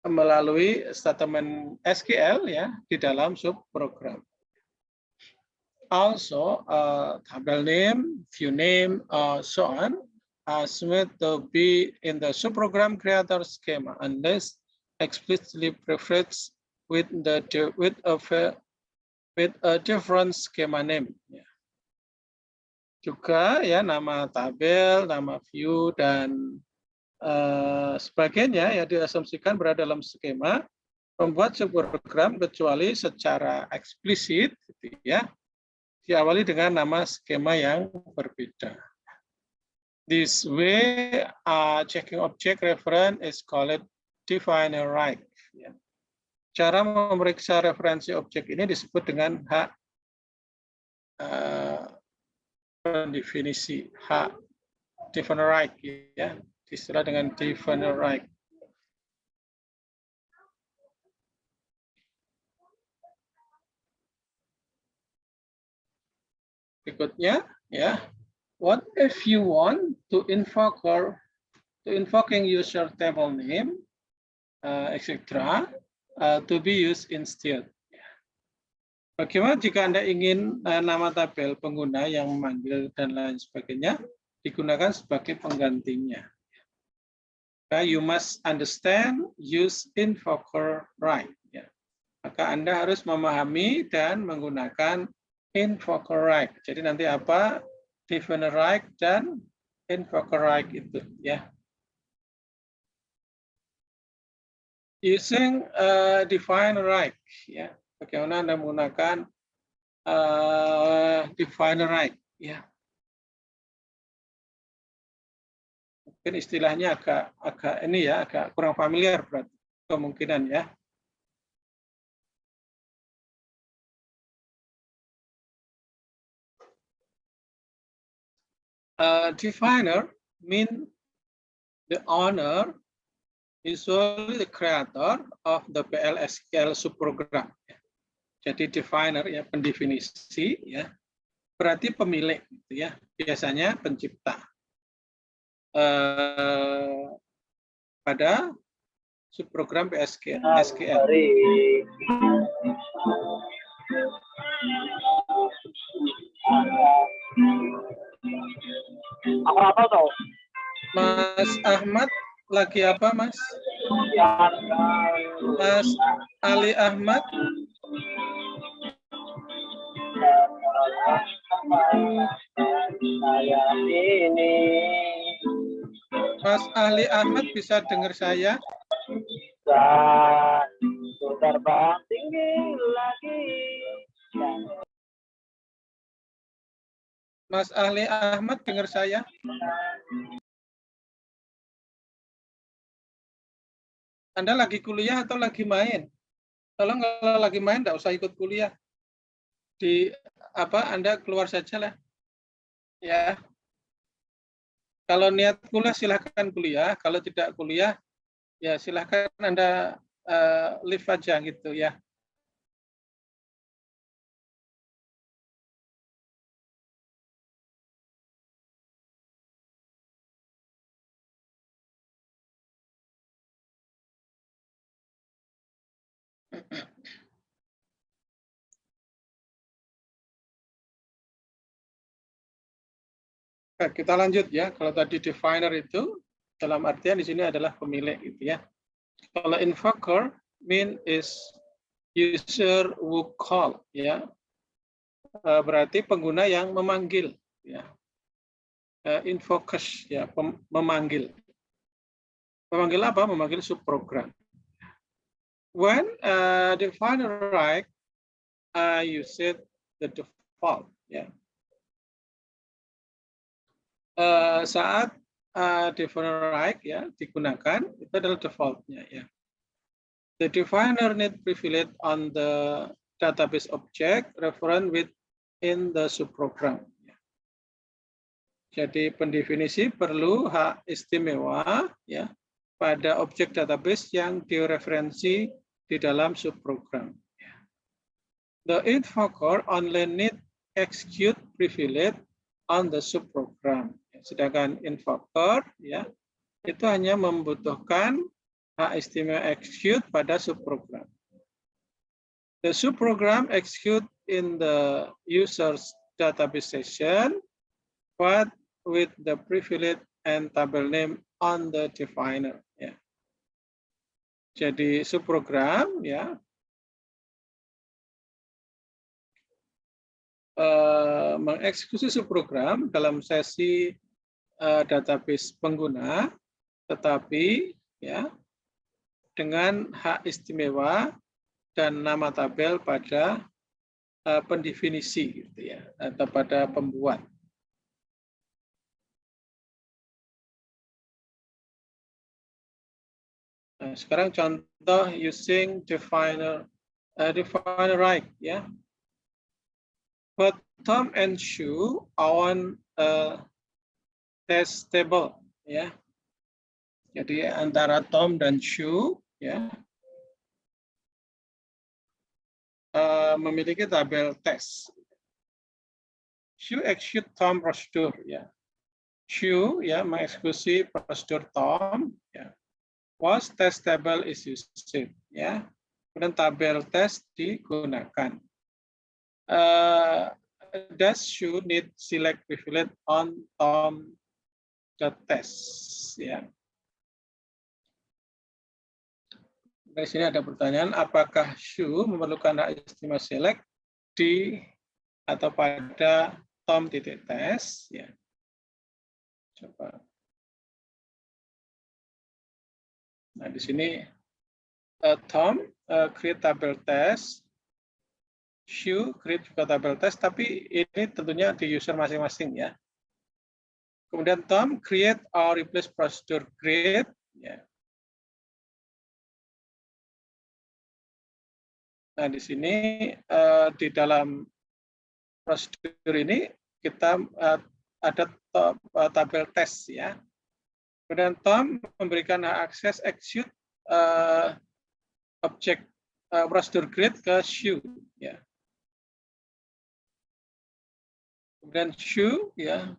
melalui statement SQL ya di dalam subprogram. Also, tabel name, view name, so on, made to be in the subprogram creator schema unless explicitly preferred with a different schema name. Juga ya nama tabel, nama view dan sebagainya ya diasumsikan berada dalam skema membuat sebuah program kecuali secara eksplisit gitu ya diawali dengan nama skema yang berbeda. This way, checking object reference is called definer right. Cara memeriksa referensi objek ini disebut dengan hak pendefinisi, hak definer right, ya, istilah dengan definer right. Berikutnya, ya, what if you want to invoking user table name, etc. To be used instead. Bagaimana jika Anda ingin nama tabel pengguna yang memanggil dan lain sebagainya digunakan sebagai penggantinya? You must understand use invoker right. Maka Anda harus memahami dan menggunakan invoker right. Jadi nanti apa? Definer right dan invoker right itu, ya. Using definer right, ya. Bagaimana Anda menggunakan definer right, ya. Mungkin istilahnya agak ini ya, agak kurang familiar berarti kemungkinan ya. Definer mean the owner, usually the creator of the PLSQL subprogram. Jadi definer ya pendefinisi ya, berarti pemilik gitu ya, biasanya pencipta pada subprogram PLSQL. Apa tuh? Mas Ahmad lagi apa, Mas? Mas Ali Ahmad. Mas Ali Ahmad bisa dengar saya? Terbang tinggi lagi. Mas Ali Ahmad dengar saya? Anda lagi kuliah atau lagi main? Tolong kalau lagi main enggak usah ikut kuliah. Anda keluar saja lah. Ya. Kalau niat kuliah silakan kuliah, kalau tidak kuliah Ya, silahkan Anda leave aja gitu ya. Oke, kita lanjut ya. Kalau tadi definer itu dalam artian di sini adalah pemilik gitu ya. Kalau invoker mean is user who call ya. Berarti pengguna yang memanggil ya. Invokers ya, memanggil. Memanggil apa? Memanggil subprogram. When definer right, you set the default ya. Saat definer right ya digunakan itu adalah defaultnya ya. The definer need privilege on the database object reference within the subprogram. Jadi pendefinisi perlu hak istimewa ya pada objek database yang direferensi di dalam subprogram. The invoker only need execute privilege on the subprogram. Sedangkan invoker ya itu hanya membutuhkan hak istimewa execute pada subprogram. The subprogram execute in the user's database session, but with the privilege and table name on the definer. Ya. Jadi subprogram ya mengeksekusi subprogram dalam sesi database pengguna, tetapi ya dengan hak istimewa dan nama tabel pada pendefinisi gitu ya atau pada pembuat. Nah, sekarang contoh using definer right ya. But Tom and Sue on test table ya. Jadi antara Tom dan Sue ya memiliki tabel tes. Sue execute Tom prosedur ya. Sue ya mengeksekusi prosedur Tom ya. Was test table is used ya. Kemudian tabel tes digunakan. Does Sue need select privilege on Tom the test ya. Di sini ada pertanyaan, apakah Sue memerlukan hak istimewa select di atau pada Tom titik tes ya. Coba. Nah, di sini Tom create tabel test, Sue create juga tabel test, tapi ini tentunya di user masing-masing ya. Kemudian Tom create or replace procedure create ya. Nah, di sini di dalam prosedur ini kita ada tabel tes ya. Kemudian Tom memberikan hak akses execute objek prosedur create ke Sue ya. Kemudian Sue ya.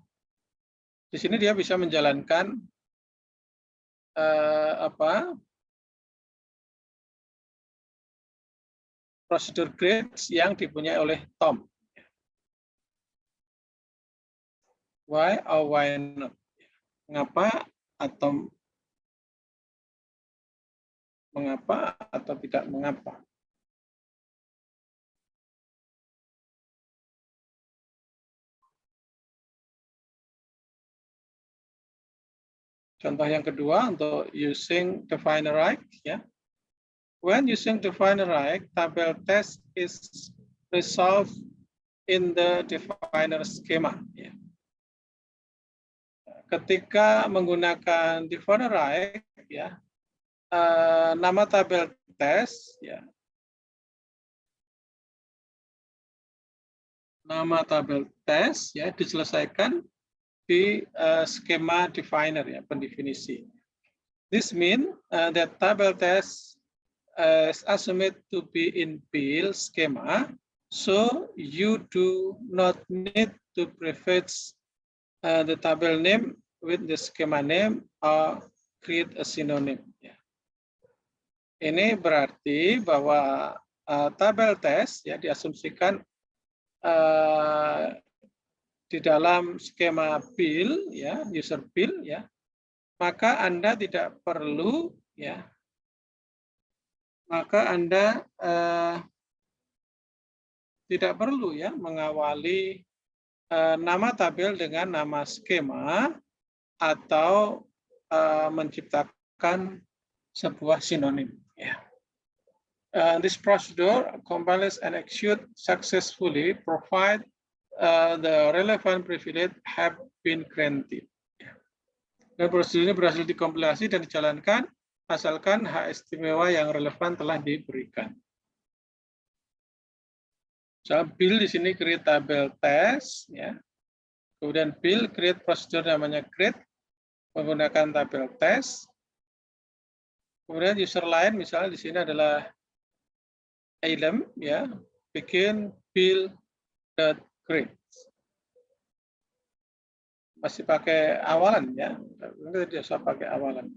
Di sini dia bisa menjalankan prosedur create yang dipunyai oleh Tom. Why or why not? Mengapa atau tidak mengapa? Contoh yang kedua untuk using definer right ya. When using definer right, tabel test is resolved in the definer schema ya. Ketika menggunakan definer right ya, nama tabel test ya. Nama tabel test ya diselesaikan di skema definer ya, pendefinisi. This means that table test is assumed to be in build schema, so you do not need to prefix the table name with the schema name or create a synonym. Ini berarti bahwa tabel test ya diasumsikan di dalam skema build ya, user build ya, maka Anda tidak perlu ya, maka Anda tidak perlu ya mengawali nama tabel dengan nama skema atau menciptakan sebuah sinonim. Ya. This procedure compiles and execute successfully, provide the relevant privilege have been granted. Dan prosedur ini berhasil dikompilasi dan dijalankan asalkan hak istimewa yang relevan telah diberikan. So, build di sini create tabel test, ya. Kemudian build create prosedur namanya create menggunakan tabel test. Kemudian user lain misalnya di sini adalah item, ya, bikin build.create. Masih pakai awalan ya, kita tidak usah pakai awalan.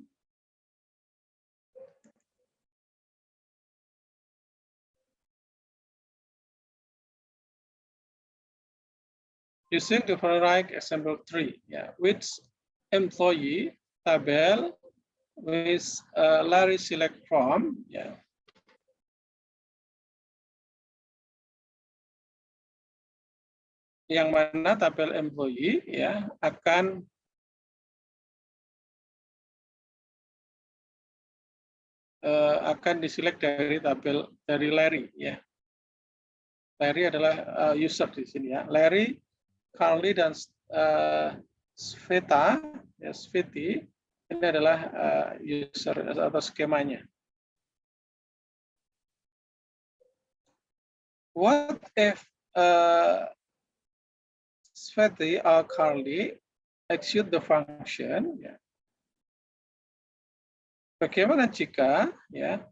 Using the following example 3, yeah, which employee tabel with Larry select from, yeah. Yang mana tabel employee ya akan diselect dari tabel dari Larry ya. Larry adalah user di sini ya. Larry, Carly dan Sveta, ya, Sveti ini adalah user atau skemanya. What if Sveti or Carly execute the function? Ya. Bagaimana jika ya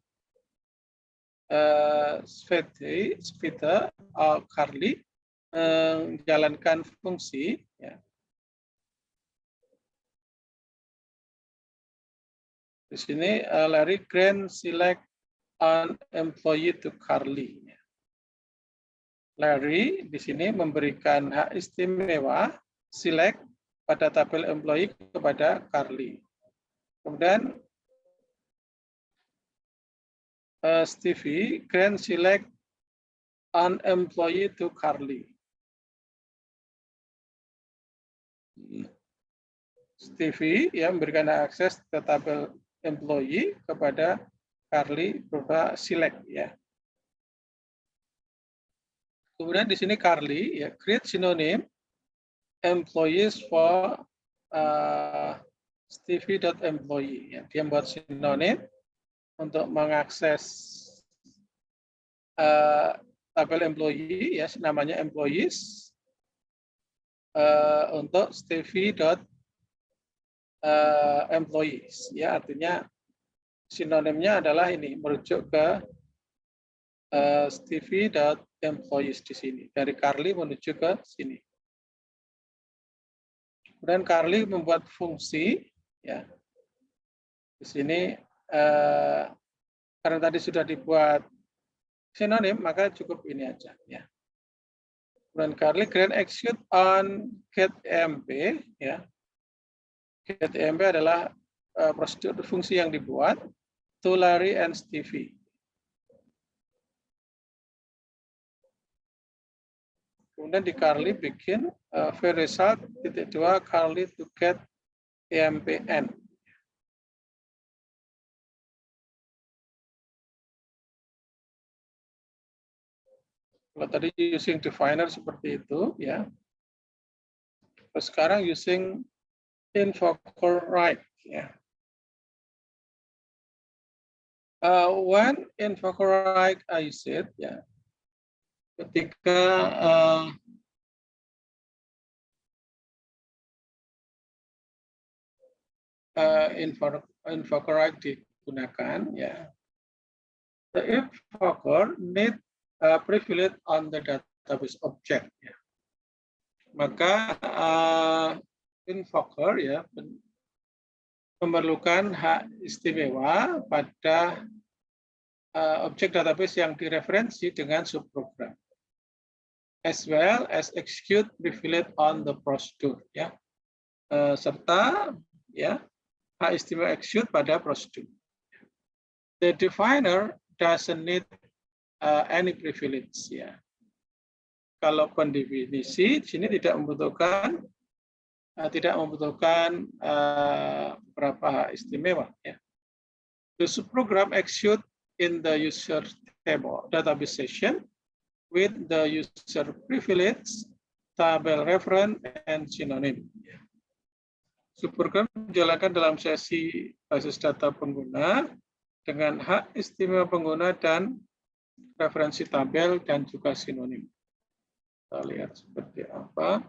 Sveti, Sveta or Carly menjalankan fungsi? Ya. Di sini Larry grant select an employee to Carly. Larry di sini memberikan hak istimewa select pada tabel employee kepada Carly. Kemudian Stevie grant select an employee to Carly. Stevie ya memberikan akses ke tabel employee kepada Carly berupa select ya. Kemudian di sini Carly ya create synonym employees for Stevie.employee ya. Dia membuat sinonim untuk mengakses tabel employee ya namanya employees untuk Stevie.employees ya artinya sinonimnya adalah ini merujuk ke Stevie.employees di sini dari Carly menuju ke sini. Kemudian Carly membuat fungsi ya di sini karena tadi sudah dibuat sinonim maka cukup ini aja ya. Kemudian Carly grant execute on getEMP ya. GetEMP adalah prosedur fungsi yang dibuat to Larry and Stevie. Kemudian di Carly bikin result .2 Carly to get EMPN. Kalau tadi using definer seperti itu ya. Terus sekarang using invoker right ya. When invoker right I said ya. Ketika invoker digunakan, ya. The invoker need a privilege on the database object, ya. Maka invoker ya memerlukan hak istimewa pada objek database yang direferensi dengan subprogram, as well as execute privilege on the procedure, ya, serta ya hak istimewa execute pada prosedur. The definer doesn't need any privilege, ya. Kalau pendefinisi di sini tidak membutuhkan beberapa hak istimewa, ya. The subprogram execute in the user table database session with the user privilege, tabel reference, and synonym. Subprogram dijalankan dalam sesi basis data pengguna dengan hak istimewa pengguna dan referensi tabel dan juga sinonim. Kita lihat seperti apa.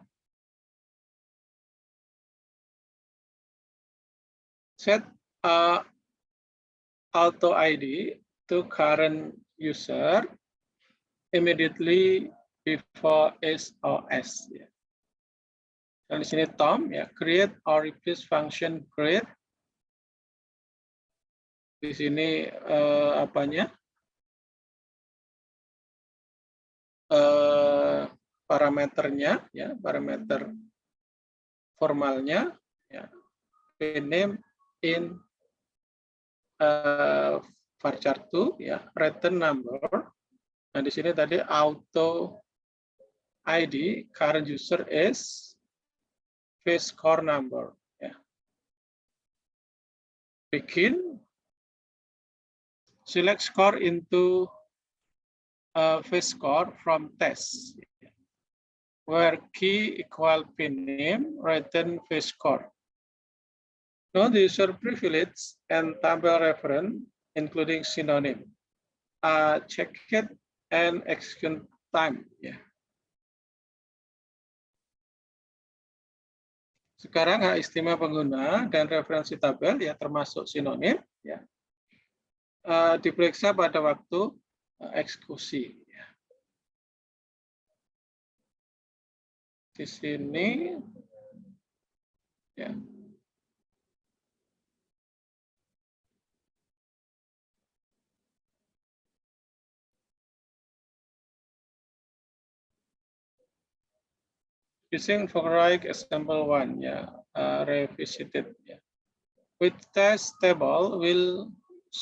Set auto ID to current user immediately before SOS. Ya. Dan di sini Tom, ya, create or replace function create. Di sini parameternya, ya, parameter formalnya, ya, name in varchar2, ya, return number. Nah di sini tadi auto ID current user is face score number, ya. Begin select score into face score from test, where key equal pin name, return face score. Note the user privilege and tabel reference, including synonym, checked and execute time. Ya. Sekarang hak istimewa pengguna dan referensi tabel, ya, termasuk sinonim, ya, diperiksa pada waktu eksekusi. Ya. Di sini, ya. Using Fork example 1, ya, revisited, ya. With test table will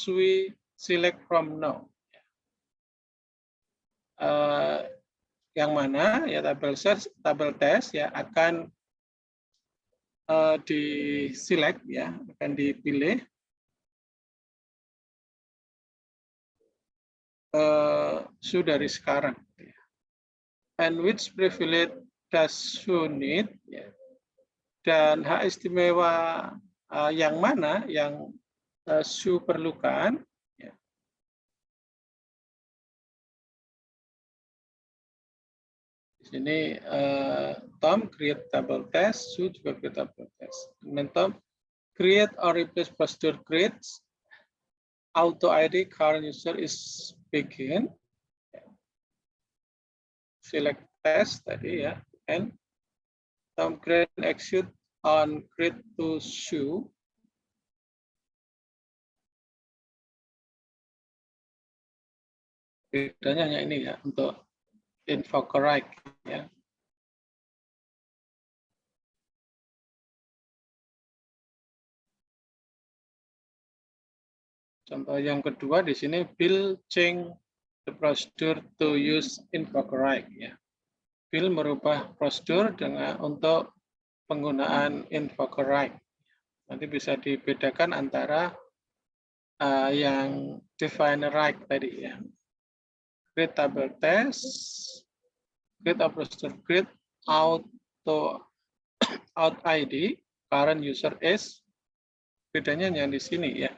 we select from now. Yang mana, ya, tabel test, ya, akan di-select, ya, akan dipilih dari sekarang. Ya. And which privilege does you need, ya. Dan hak istimewa yang mana yang Su perlukan, ya. Di sini Tom create table test, Su juga create table test. Kemudian Tom create or replace procedure creates, auto ID current user is begin, ya. Select test tadi, ya, and Tom create execute on create to Su. Bedanya hanya ini, ya, untuk invoker right, ya. Contoh yang kedua di sini Bill change the procedure to use invoker right, ya. Bill merubah prosedur untuk penggunaan invoker right. Nanti bisa dibedakan antara yang definer right tadi, ya. Create table test, create a procedure create auto out ID current user is, bedanya yang di sini, ya.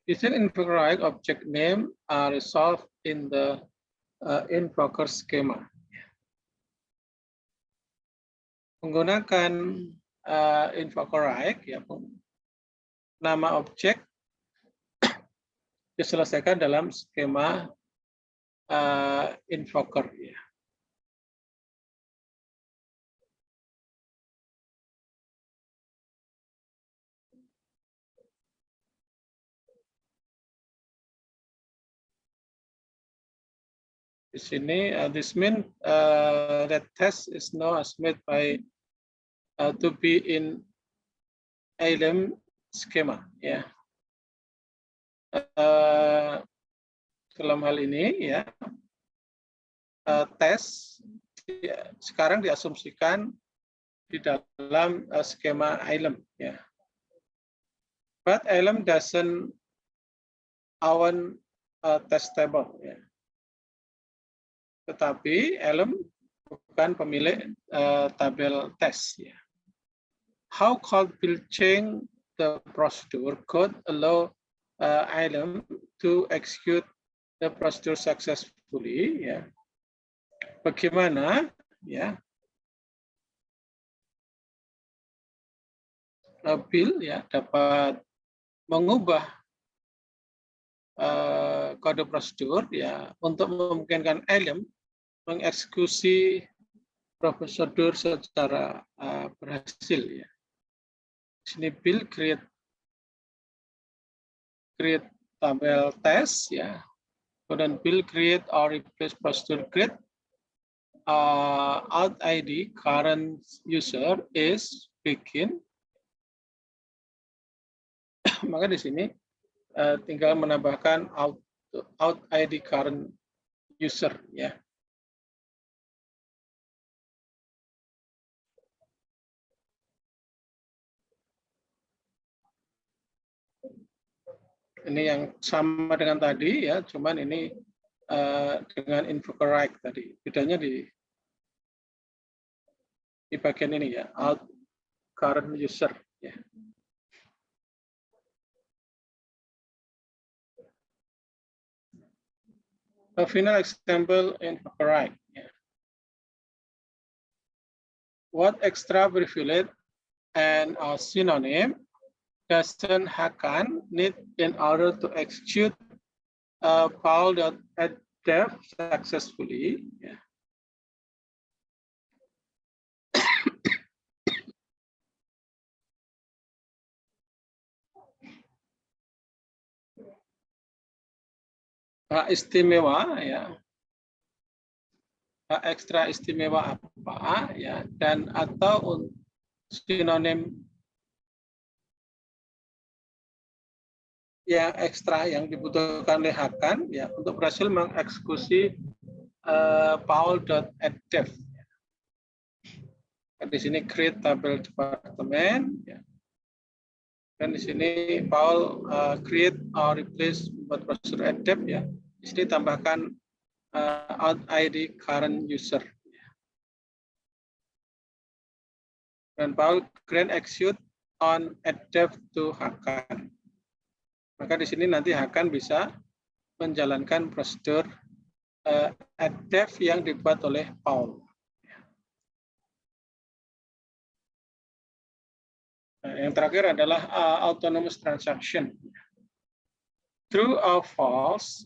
Using invoker right object name are resolved in the invoker schema. Menggunakan invoker ya, nama objek diselesaikan dalam skema invoker ya. Di sini this means that test is now made by to be in ALM schema ya. Dalam hal ini ya, tes sekarang diasumsikan di dalam skema ALM ya. But ALM doesn't own testable ya. Tetapi ALM bukan pemilik tabel tes ya. How could build change the procedure could allow ALM to execute the procedure successfully ya. Bagaimana ya build ya dapat mengubah kode prosedur ya untuk memungkinkan ALM mengeksekusi prosedur secara berhasil ya. Sini build create tabel test ya. Kemudian build create or replace procedure create out ID current user is begin. Maka di sini tinggal menambahkan out ID current user ya. Ini yang sama dengan tadi ya, cuman ini dengan invoker right tadi. Bedanya di bagian ini ya, out current user ya. A final example invoker right. Ya. What extra privilege and a synonym doesn't Hakan need in order to execute Paul.addDef successfully? Yeah. Hak istimewa ya. Hak ekstra istimewa apa ya, dan atau sinonim yang ekstra yang dibutuhkan oleh Hakan ya untuk berhasil mengeksekusi Paul.addDef. Di sini create tabel department ya. Dan di sini Paul create or replace buat prosedur addDef ya. Di sini tambahkan out ID current user. Dan Paul grant execute on addDef to Hakan. Maka di sini nanti Hakan bisa menjalankan prosedur addDef yang dibuat oleh Paul. Nah, yang terakhir adalah autonomous transaction. True or false,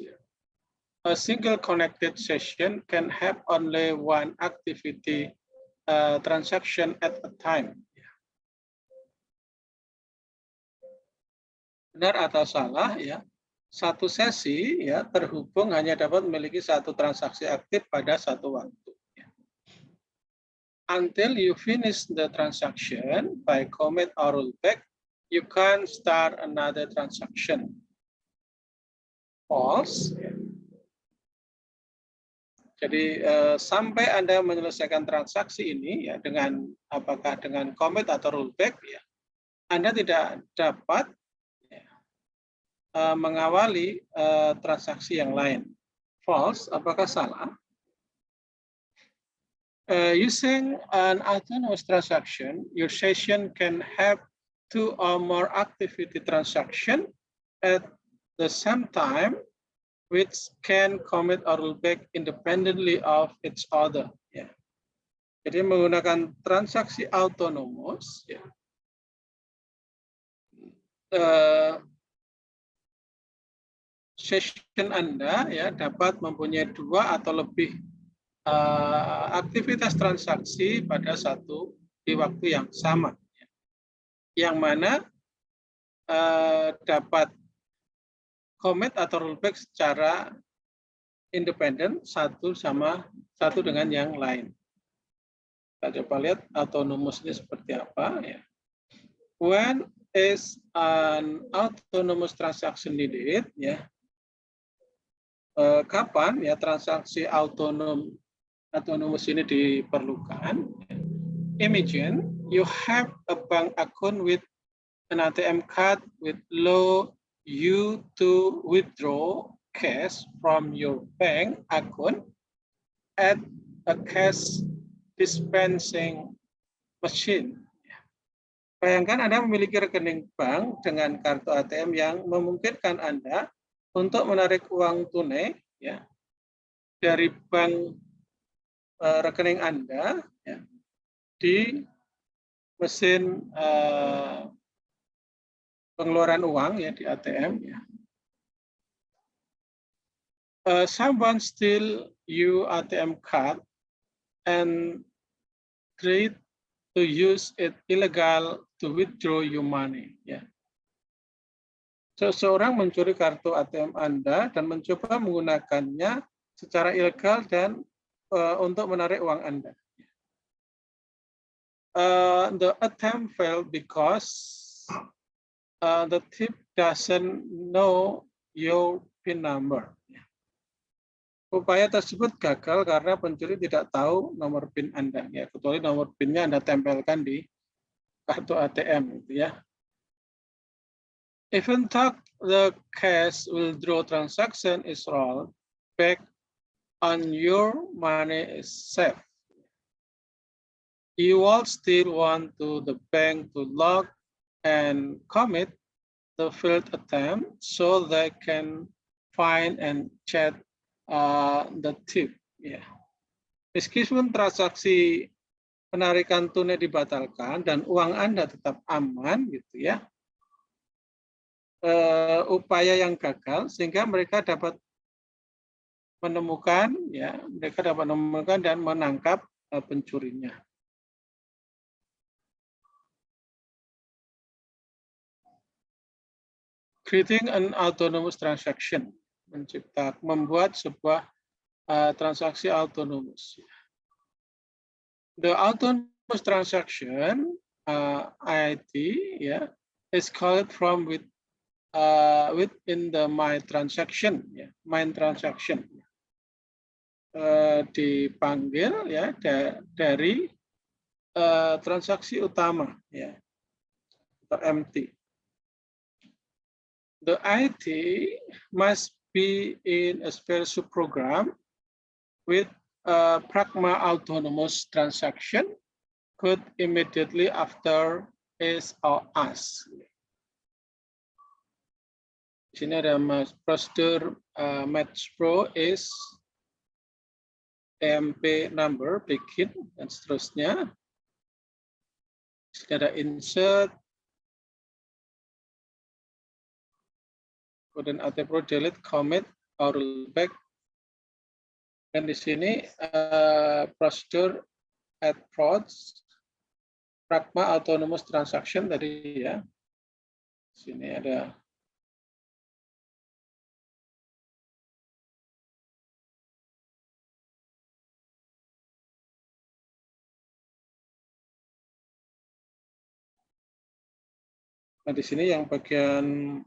a single connected session can have only one activity transaction at a time. Benar atau salah ya, satu sesi ya terhubung hanya dapat memiliki satu transaksi aktif pada satu waktu. Ya. Until you finish the transaction by commit or rollback, you can start another transaction. False. Ya. Jadi sampai Anda menyelesaikan transaksi ini ya dengan apakah dengan commit atau rollback ya, Anda tidak dapat mengawali transaksi yang lain. False, apakah salah? Using an autonomous transaction, your session can have 2 or more activity transaction at the same time, which can commit or rollback independently of each other. Yeah. Jadi menggunakan transaksi autonomous, ya, session Anda ya dapat mempunyai 2 atau lebih aktivitas transaksi pada di waktu yang sama, yang mana dapat commit atau rollback secara independen satu dengan yang lain. Kita coba lihat autonomous ini seperti apa ya. When is an autonomous transaction needed ya? Kapan ya transaksi autonomous ini diperlukan? Imagine you have a bank account with an ATM card with allow you to withdraw cash from your bank account at a cash dispensing machine. Bayangkan Anda memiliki rekening bank dengan kartu ATM yang memungkinkan Anda untuk menarik uang tunai ya, dari bank rekening Anda ya, di mesin pengeluaran uang ya di ATM ya. Someone steal your ATM card and try to use it illegal to withdraw your money ya. Seseorang mencuri kartu ATM Anda dan mencoba menggunakannya secara ilegal dan untuk menarik uang Anda. The attempt failed because the thief doesn't know your PIN number. Upaya tersebut gagal karena pencuri tidak tahu nomor PIN Anda, ya, kecuali nomor PIN-nya Anda tempelkan di kartu ATM, gitu ya. Even though the cash withdraw transaction is rolled back on your money is safe, you all still want the bank to log and commit the failed attempt so they can find and check the thief. Yeah. Meskipun transaksi penarikan tunai dibatalkan dan uang Anda tetap aman, gitu ya, upaya yang gagal sehingga mereka dapat menemukan, ya, dan menangkap pencurinya. Creating an autonomous transaction, membuat sebuah transaksi autonomous. The autonomous transaction IT ya is called from within the my transaction ya, main transaction dipanggil ya dari transaksi utama ya atau MT. The IT must be in a special program with a Pragma autonomous transaction could immediately after is or as. Di sini ada prosedur match pro is EMP number begin dan seterusnya. Di sini ada insert, kemudian AT-Pro delete, commit, or rollback. Dan di sini prosedur add prods, Pragma autonomous transaction tadi ya. Di sini ada nah di sini yang bagian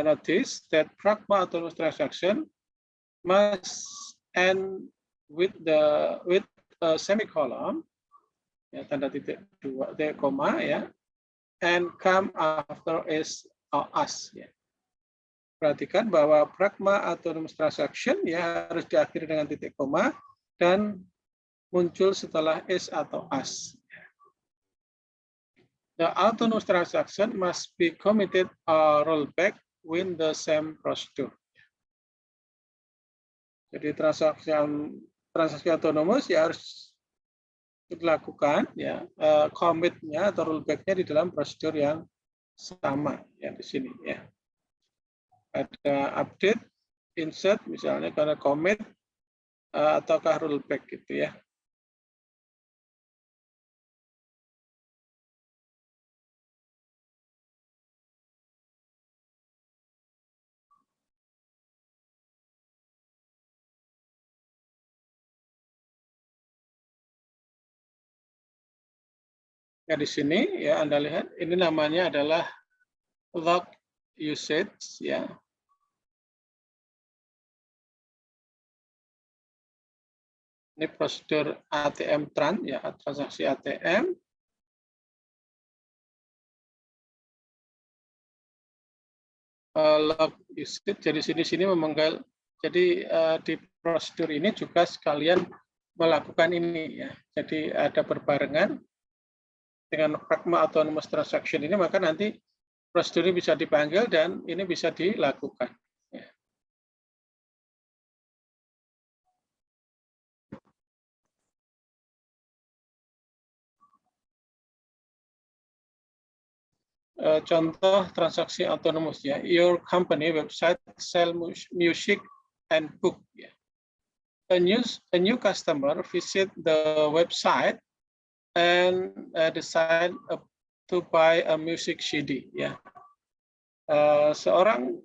notice that Pragma autonomous transaction must end with a semicolon ya, tanda titik 2 koma ya, and come after is or as ya. Perhatikan bahwa Pragma autonomous transaction ya harus diakhiri dengan titik koma dan muncul setelah is atau as. The autonomous transaction must be committed or rollback with the same procedure. Jadi transaksi transaksi otonomus ya harus dilakukan ya commit-nya atau rollback-nya di dalam prosedur yang sama ya di sini ya. Ada update, insert misalnya karena commit ataukah rollback gitu ya. Ya di sini ya Anda lihat ini namanya adalah log usage ya. Ini prosedur ATM tran ya, transaksi ATM. Log usage jadi sini memanggil jadi di prosedur ini juga sekalian melakukan ini ya. Jadi ada berbarengan dengan Pragma Autonomous Transaction ini, maka nanti prosedur ini bisa dipanggil dan ini bisa dilakukan. Ya. Contoh transaksi otonomus ya. Your company website sell music and book. Ya. A new customer visit the website and decide to buy a music CD ya. Seorang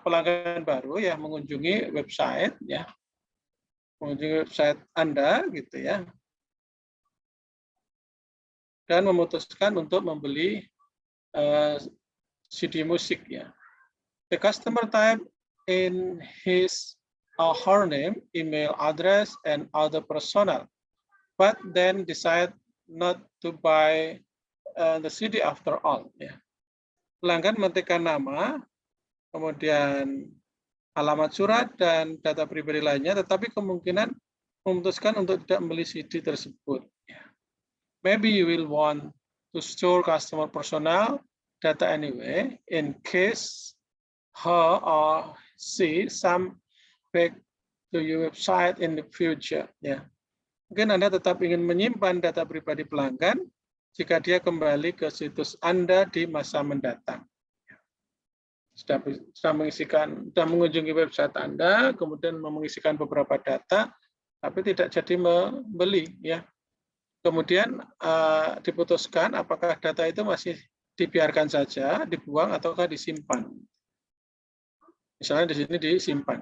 pelanggan baru ya mengunjungi website ya. Mengunjungi website Anda gitu ya. Dan memutuskan untuk membeli CD musik ya. The customer type in his or her name, email address and other personal, but then decide not to buy the CD after all. Ya. Pelanggan mengetikkan nama, kemudian alamat surat dan data pribadi lainnya, tetapi kemungkinan memutuskan untuk tidak membeli CD tersebut. Ya. Maybe you will want to store customer personal data anyway, in case her or she some back to your website in the future. Ya. Mungkin Anda tetap ingin menyimpan data pribadi pelanggan jika dia kembali ke situs Anda di masa mendatang. Sudah mengunjungi website Anda, kemudian mengisikan beberapa data, tapi tidak jadi membeli, ya. Kemudian diputuskan apakah data itu masih dibiarkan saja, dibuang ataukah disimpan. Misalnya di sini disimpan.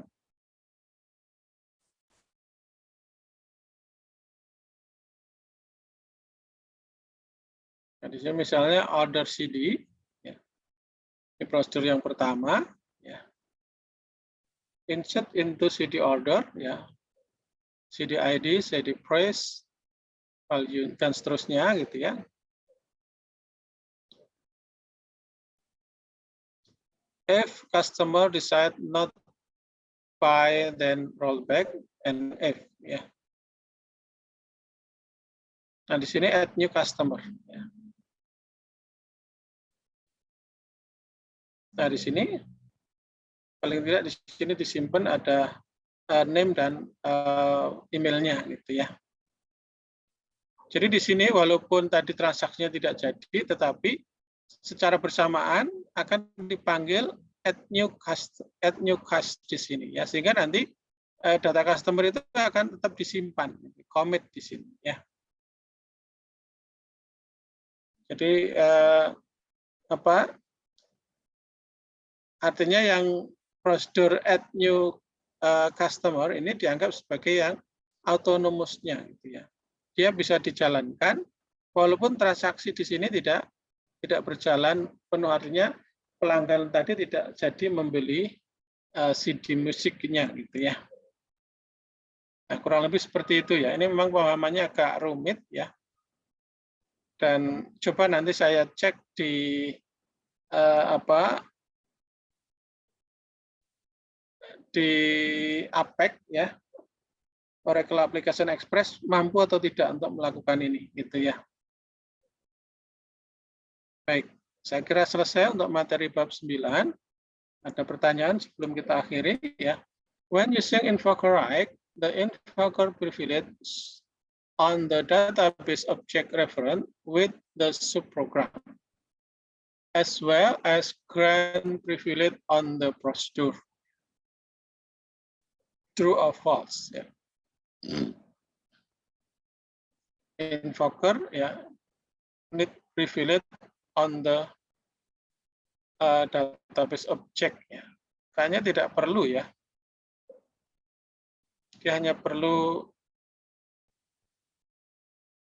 Nah, di sini misalnya order CD, ya. Ini prosedur yang pertama, ya. Insert into CD order, ya. CD ID, CD price, value dan seterusnya, gitu ya. If customer decide not buy, then roll back and if, ya. Nah di sini add new customer. Ya. Nah di sini paling tidak di sini disimpan ada name dan emailnya gitu ya. Jadi di sini walaupun tadi transaksinya tidak jadi, tetapi secara bersamaan akan dipanggil add new cust di sini ya, sehingga nanti data customer itu akan tetap disimpan, commit di sini ya. Jadi artinya yang prosedur add new customer ini dianggap sebagai yang autonomusnya gitu ya. Dia bisa dijalankan walaupun transaksi di sini tidak berjalan penuh, artinya pelanggan tadi tidak jadi membeli CD musiknya gitu ya. Nah, kurang lebih seperti itu ya. Ini memang pemahamannya agak rumit ya. Dan coba nanti saya cek di di APEC ya, Oracle Application Express mampu atau tidak untuk melakukan ini gitu ya. Baik, saya kira selesai untuk materi bab 9. Ada pertanyaan sebelum kita akhiri ya. When using InfoCorrect, the invoker privilege on the database object reference with the subprogram, as well as grant privilege on the procedure. True or false? Ya. Invoker ya need privilege on the database object ya. Kayaknya tidak perlu ya. Dia hanya perlu,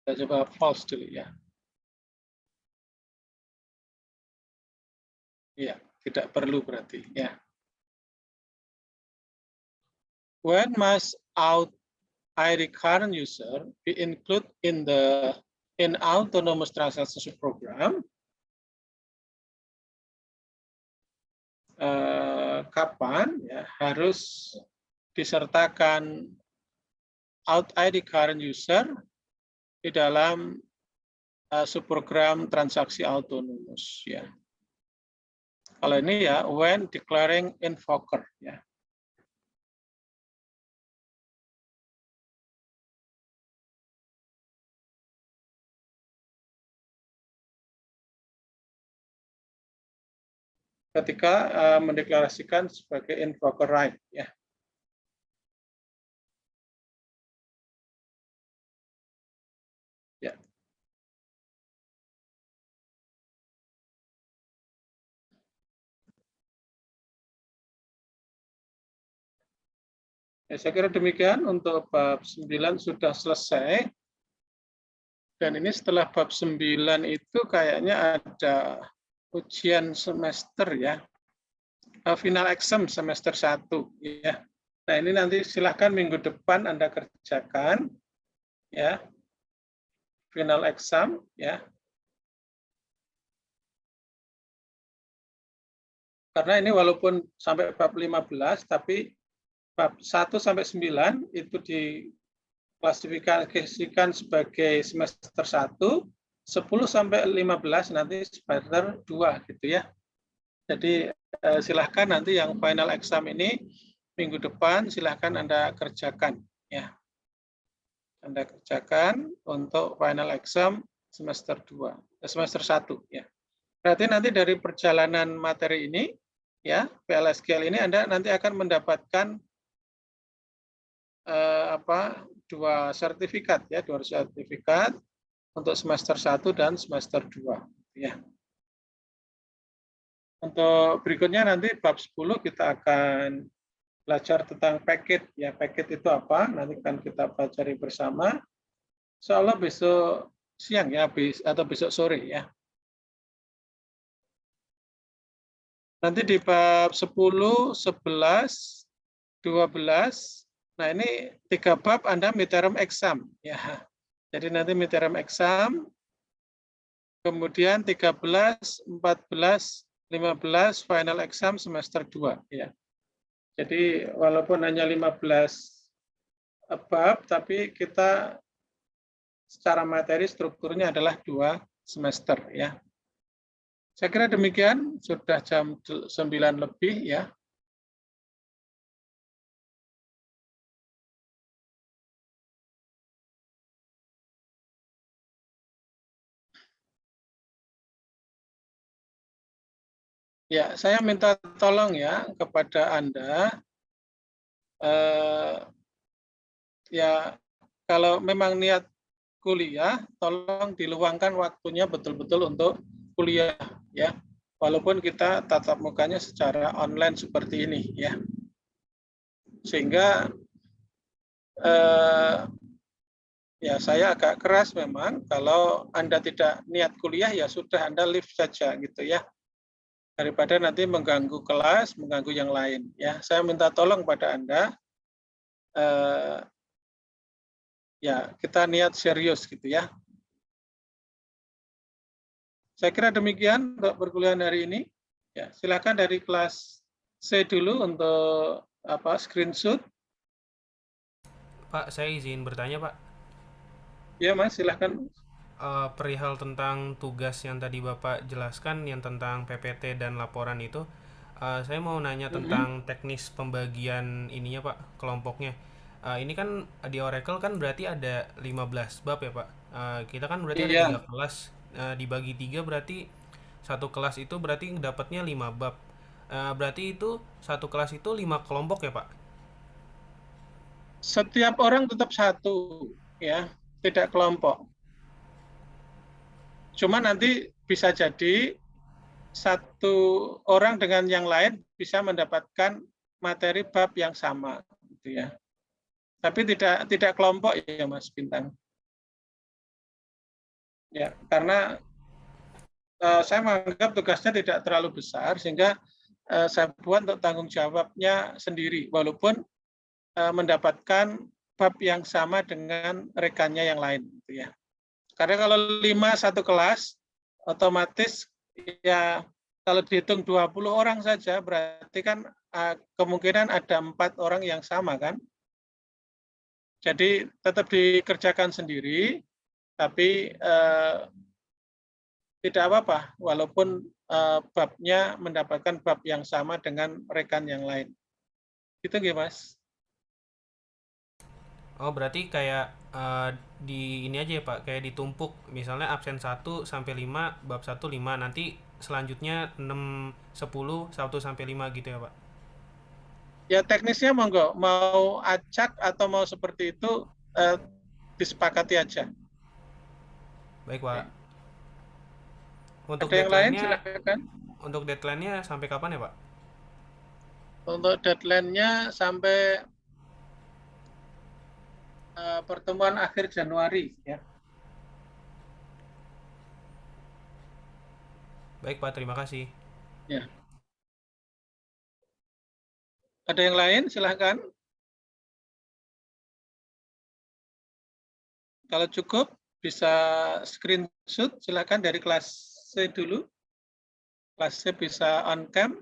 kita coba false dulu ya. Ya, tidak perlu berarti ya. When must ID current user be included in autonomous transaction program? Kapan ya harus disertakan ID current user di dalam subprogram transaksi autonomous ya. Kalau ini ya when declaring invoker ya. Ketika mendeklarasikan sebagai invoker right ya. Ya. Ya, saya kira demikian untuk bab 9 sudah selesai. Dan ini setelah bab 9 itu kayaknya ada ujian semester ya. Final exam semester 1 ya. Nah, ini nanti silahkan minggu depan Anda kerjakan ya. Final exam ya. Karena ini walaupun sampai bab 15 tapi bab 1 sampai 9 itu diklasifikasikan sebagai semester 1, 10 sampai 15 nanti semester 2 gitu ya. Jadi silahkan nanti yang final exam ini minggu depan silahkan Anda kerjakan ya. Anda kerjakan untuk final exam semester 2, semester 1 ya. Berarti nanti dari perjalanan materi ini ya, PLSQL ini Anda nanti akan mendapatkan dua sertifikat ya, untuk semester 1 dan semester 2 ya. Untuk berikutnya nanti bab 10 kita akan belajar tentang packet ya. Packet itu apa? Nanti kan kita pelajari bersama. Insyaallah besok siang ya atau besok sore ya. Nanti di bab 10, 11, 12. Nah, ini 3 bab Anda midterm exam ya. Jadi nanti midterm exam, kemudian 13, 14, 15 final exam semester 2 ya. Jadi walaupun hanya 15 bab, tapi kita secara materi strukturnya adalah 2 semester ya. Saya kira demikian, sudah jam 9 lebih ya. Ya, saya minta tolong ya kepada Anda, ya kalau memang niat kuliah, tolong diluangkan waktunya betul-betul untuk kuliah ya. Walaupun kita tatap mukanya secara online seperti ini ya. Sehingga ya saya agak keras memang kalau Anda tidak niat kuliah ya sudah Anda leave saja gitu ya. Daripada nanti mengganggu kelas, mengganggu yang lain. Ya, saya minta tolong pada Anda, ya kita niat serius gitu ya. Saya kira demikian untuk perkuliahan hari ini. Ya, silakan dari kelas C dulu untuk screenshot. Pak, saya izin bertanya, Pak. Ya, Mas, silakan. Perihal tentang tugas yang tadi Bapak jelaskan, yang tentang PPT dan laporan itu, saya mau nanya tentang teknis pembagian ininya, Pak, kelompoknya. Ini kan di Oracle kan berarti ada 15 bab ya Pak. Kita kan berarti ada Iya, 3 kelas. Dibagi 3 berarti satu kelas itu berarti dapatnya 5 bab. Berarti itu satu kelas itu 5 kelompok ya Pak? setiap orang tetap satu, ya, tidak kelompok. Cuma nanti bisa jadi satu orang dengan yang lain bisa mendapatkan materi bab yang sama, gitu ya. Tapi tidak kelompok ya Mas Bintang. Ya, karena saya menganggap tugasnya tidak terlalu besar sehingga saya buat untuk tanggung jawabnya sendiri, walaupun mendapatkan bab yang sama dengan rekannya yang lain, gitu ya. Karena kalau 5 satu kelas, otomatis ya kalau dihitung 20 orang saja, berarti kan kemungkinan ada 4 orang yang sama kan. Jadi tetap dikerjakan sendiri, tapi tidak apa-apa, walaupun babnya mendapatkan bab yang sama dengan rekan yang lain. Itu nggih, Mas? Oh, berarti kayak di ini aja ya Pak, kayak ditumpuk. Misalnya absen 1 sampai 5, bab 1 5, nanti selanjutnya 6 10 1 sampai 5 gitu ya Pak. Ya teknisnya monggo, mau acak atau mau seperti itu disepakati aja. Baik Pak. Untuk Ada yang lain deadline-nya silakan. untuk deadline-nya sampai kapan ya Pak? Untuk deadline-nya sampai pertemuan akhir Januari ya. Baik Pak, terima kasih. Ya. Ada yang lain silakan. Kalau cukup bisa screenshot silakan dari kelas C dulu. Kelas C bisa on cam.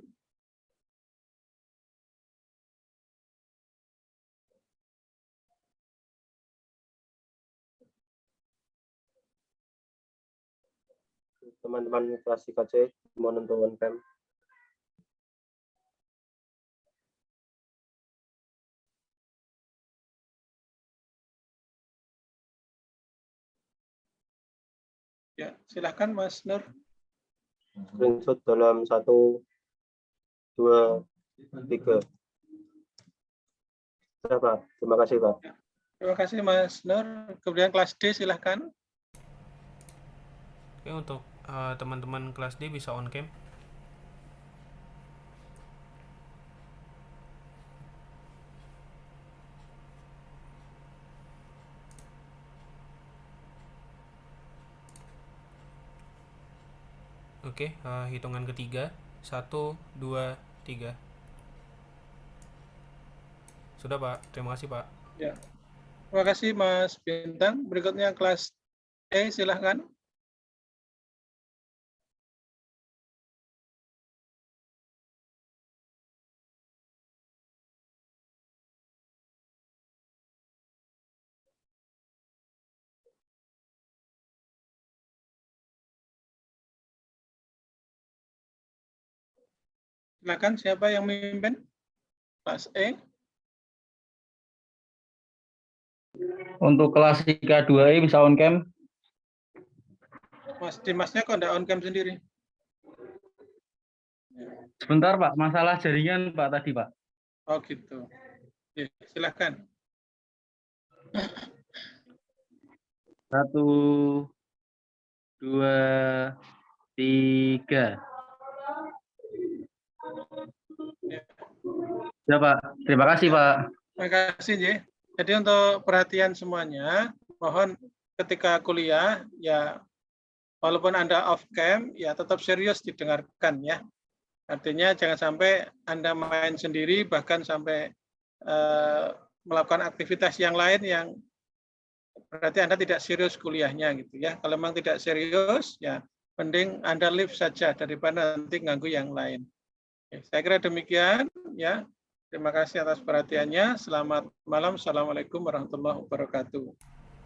Teman-teman kelas IKC mau nonton cam. Ya, silakan Mas Nur. Screenshot dalam 1, 2, 3. Pak. Terima kasih Pak. Terima kasih Mas Nur. Kemudian kelas D silakan. Oke, untuk teman-teman kelas D bisa on cam. Oke, hitungan ketiga. 1, 2, 3. Sudah Pak, terima kasih Pak. Ya. Terima kasih Mas Bintang. Berikutnya kelas E silahkan. Silakan siapa yang memimpin? Kelas E. Untuk kelas IKA 2E bisa on cam. Mas Dimasnya kok enggak on cam sendiri? Sebentar Pak, masalah jaringan Pak tadi Pak. Oh gitu. Ya, silakan. 1, 2, 3. Ya Pak, terima kasih Pak. Terima kasih, J. Jadi untuk perhatian semuanya, mohon ketika kuliah, ya walaupun Anda off cam, ya tetap serius didengarkan ya. Artinya jangan sampai Anda main sendiri, bahkan sampai melakukan aktivitas yang lain yang berarti Anda tidak serius kuliahnya gitu ya. Kalau memang tidak serius, ya mending Anda leave saja daripada nanti ganggu yang lain. Oke, saya kira demikian ya. Terima kasih atas perhatiannya. Selamat malam. Assalamualaikum warahmatullahi wabarakatuh.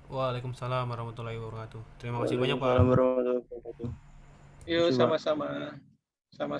Waalaikumsalam warahmatullahi wabarakatuh. Terima kasih banyak Pak. Waalaikumsalam warahmatullahi wabarakatuh. Yuk sama-sama.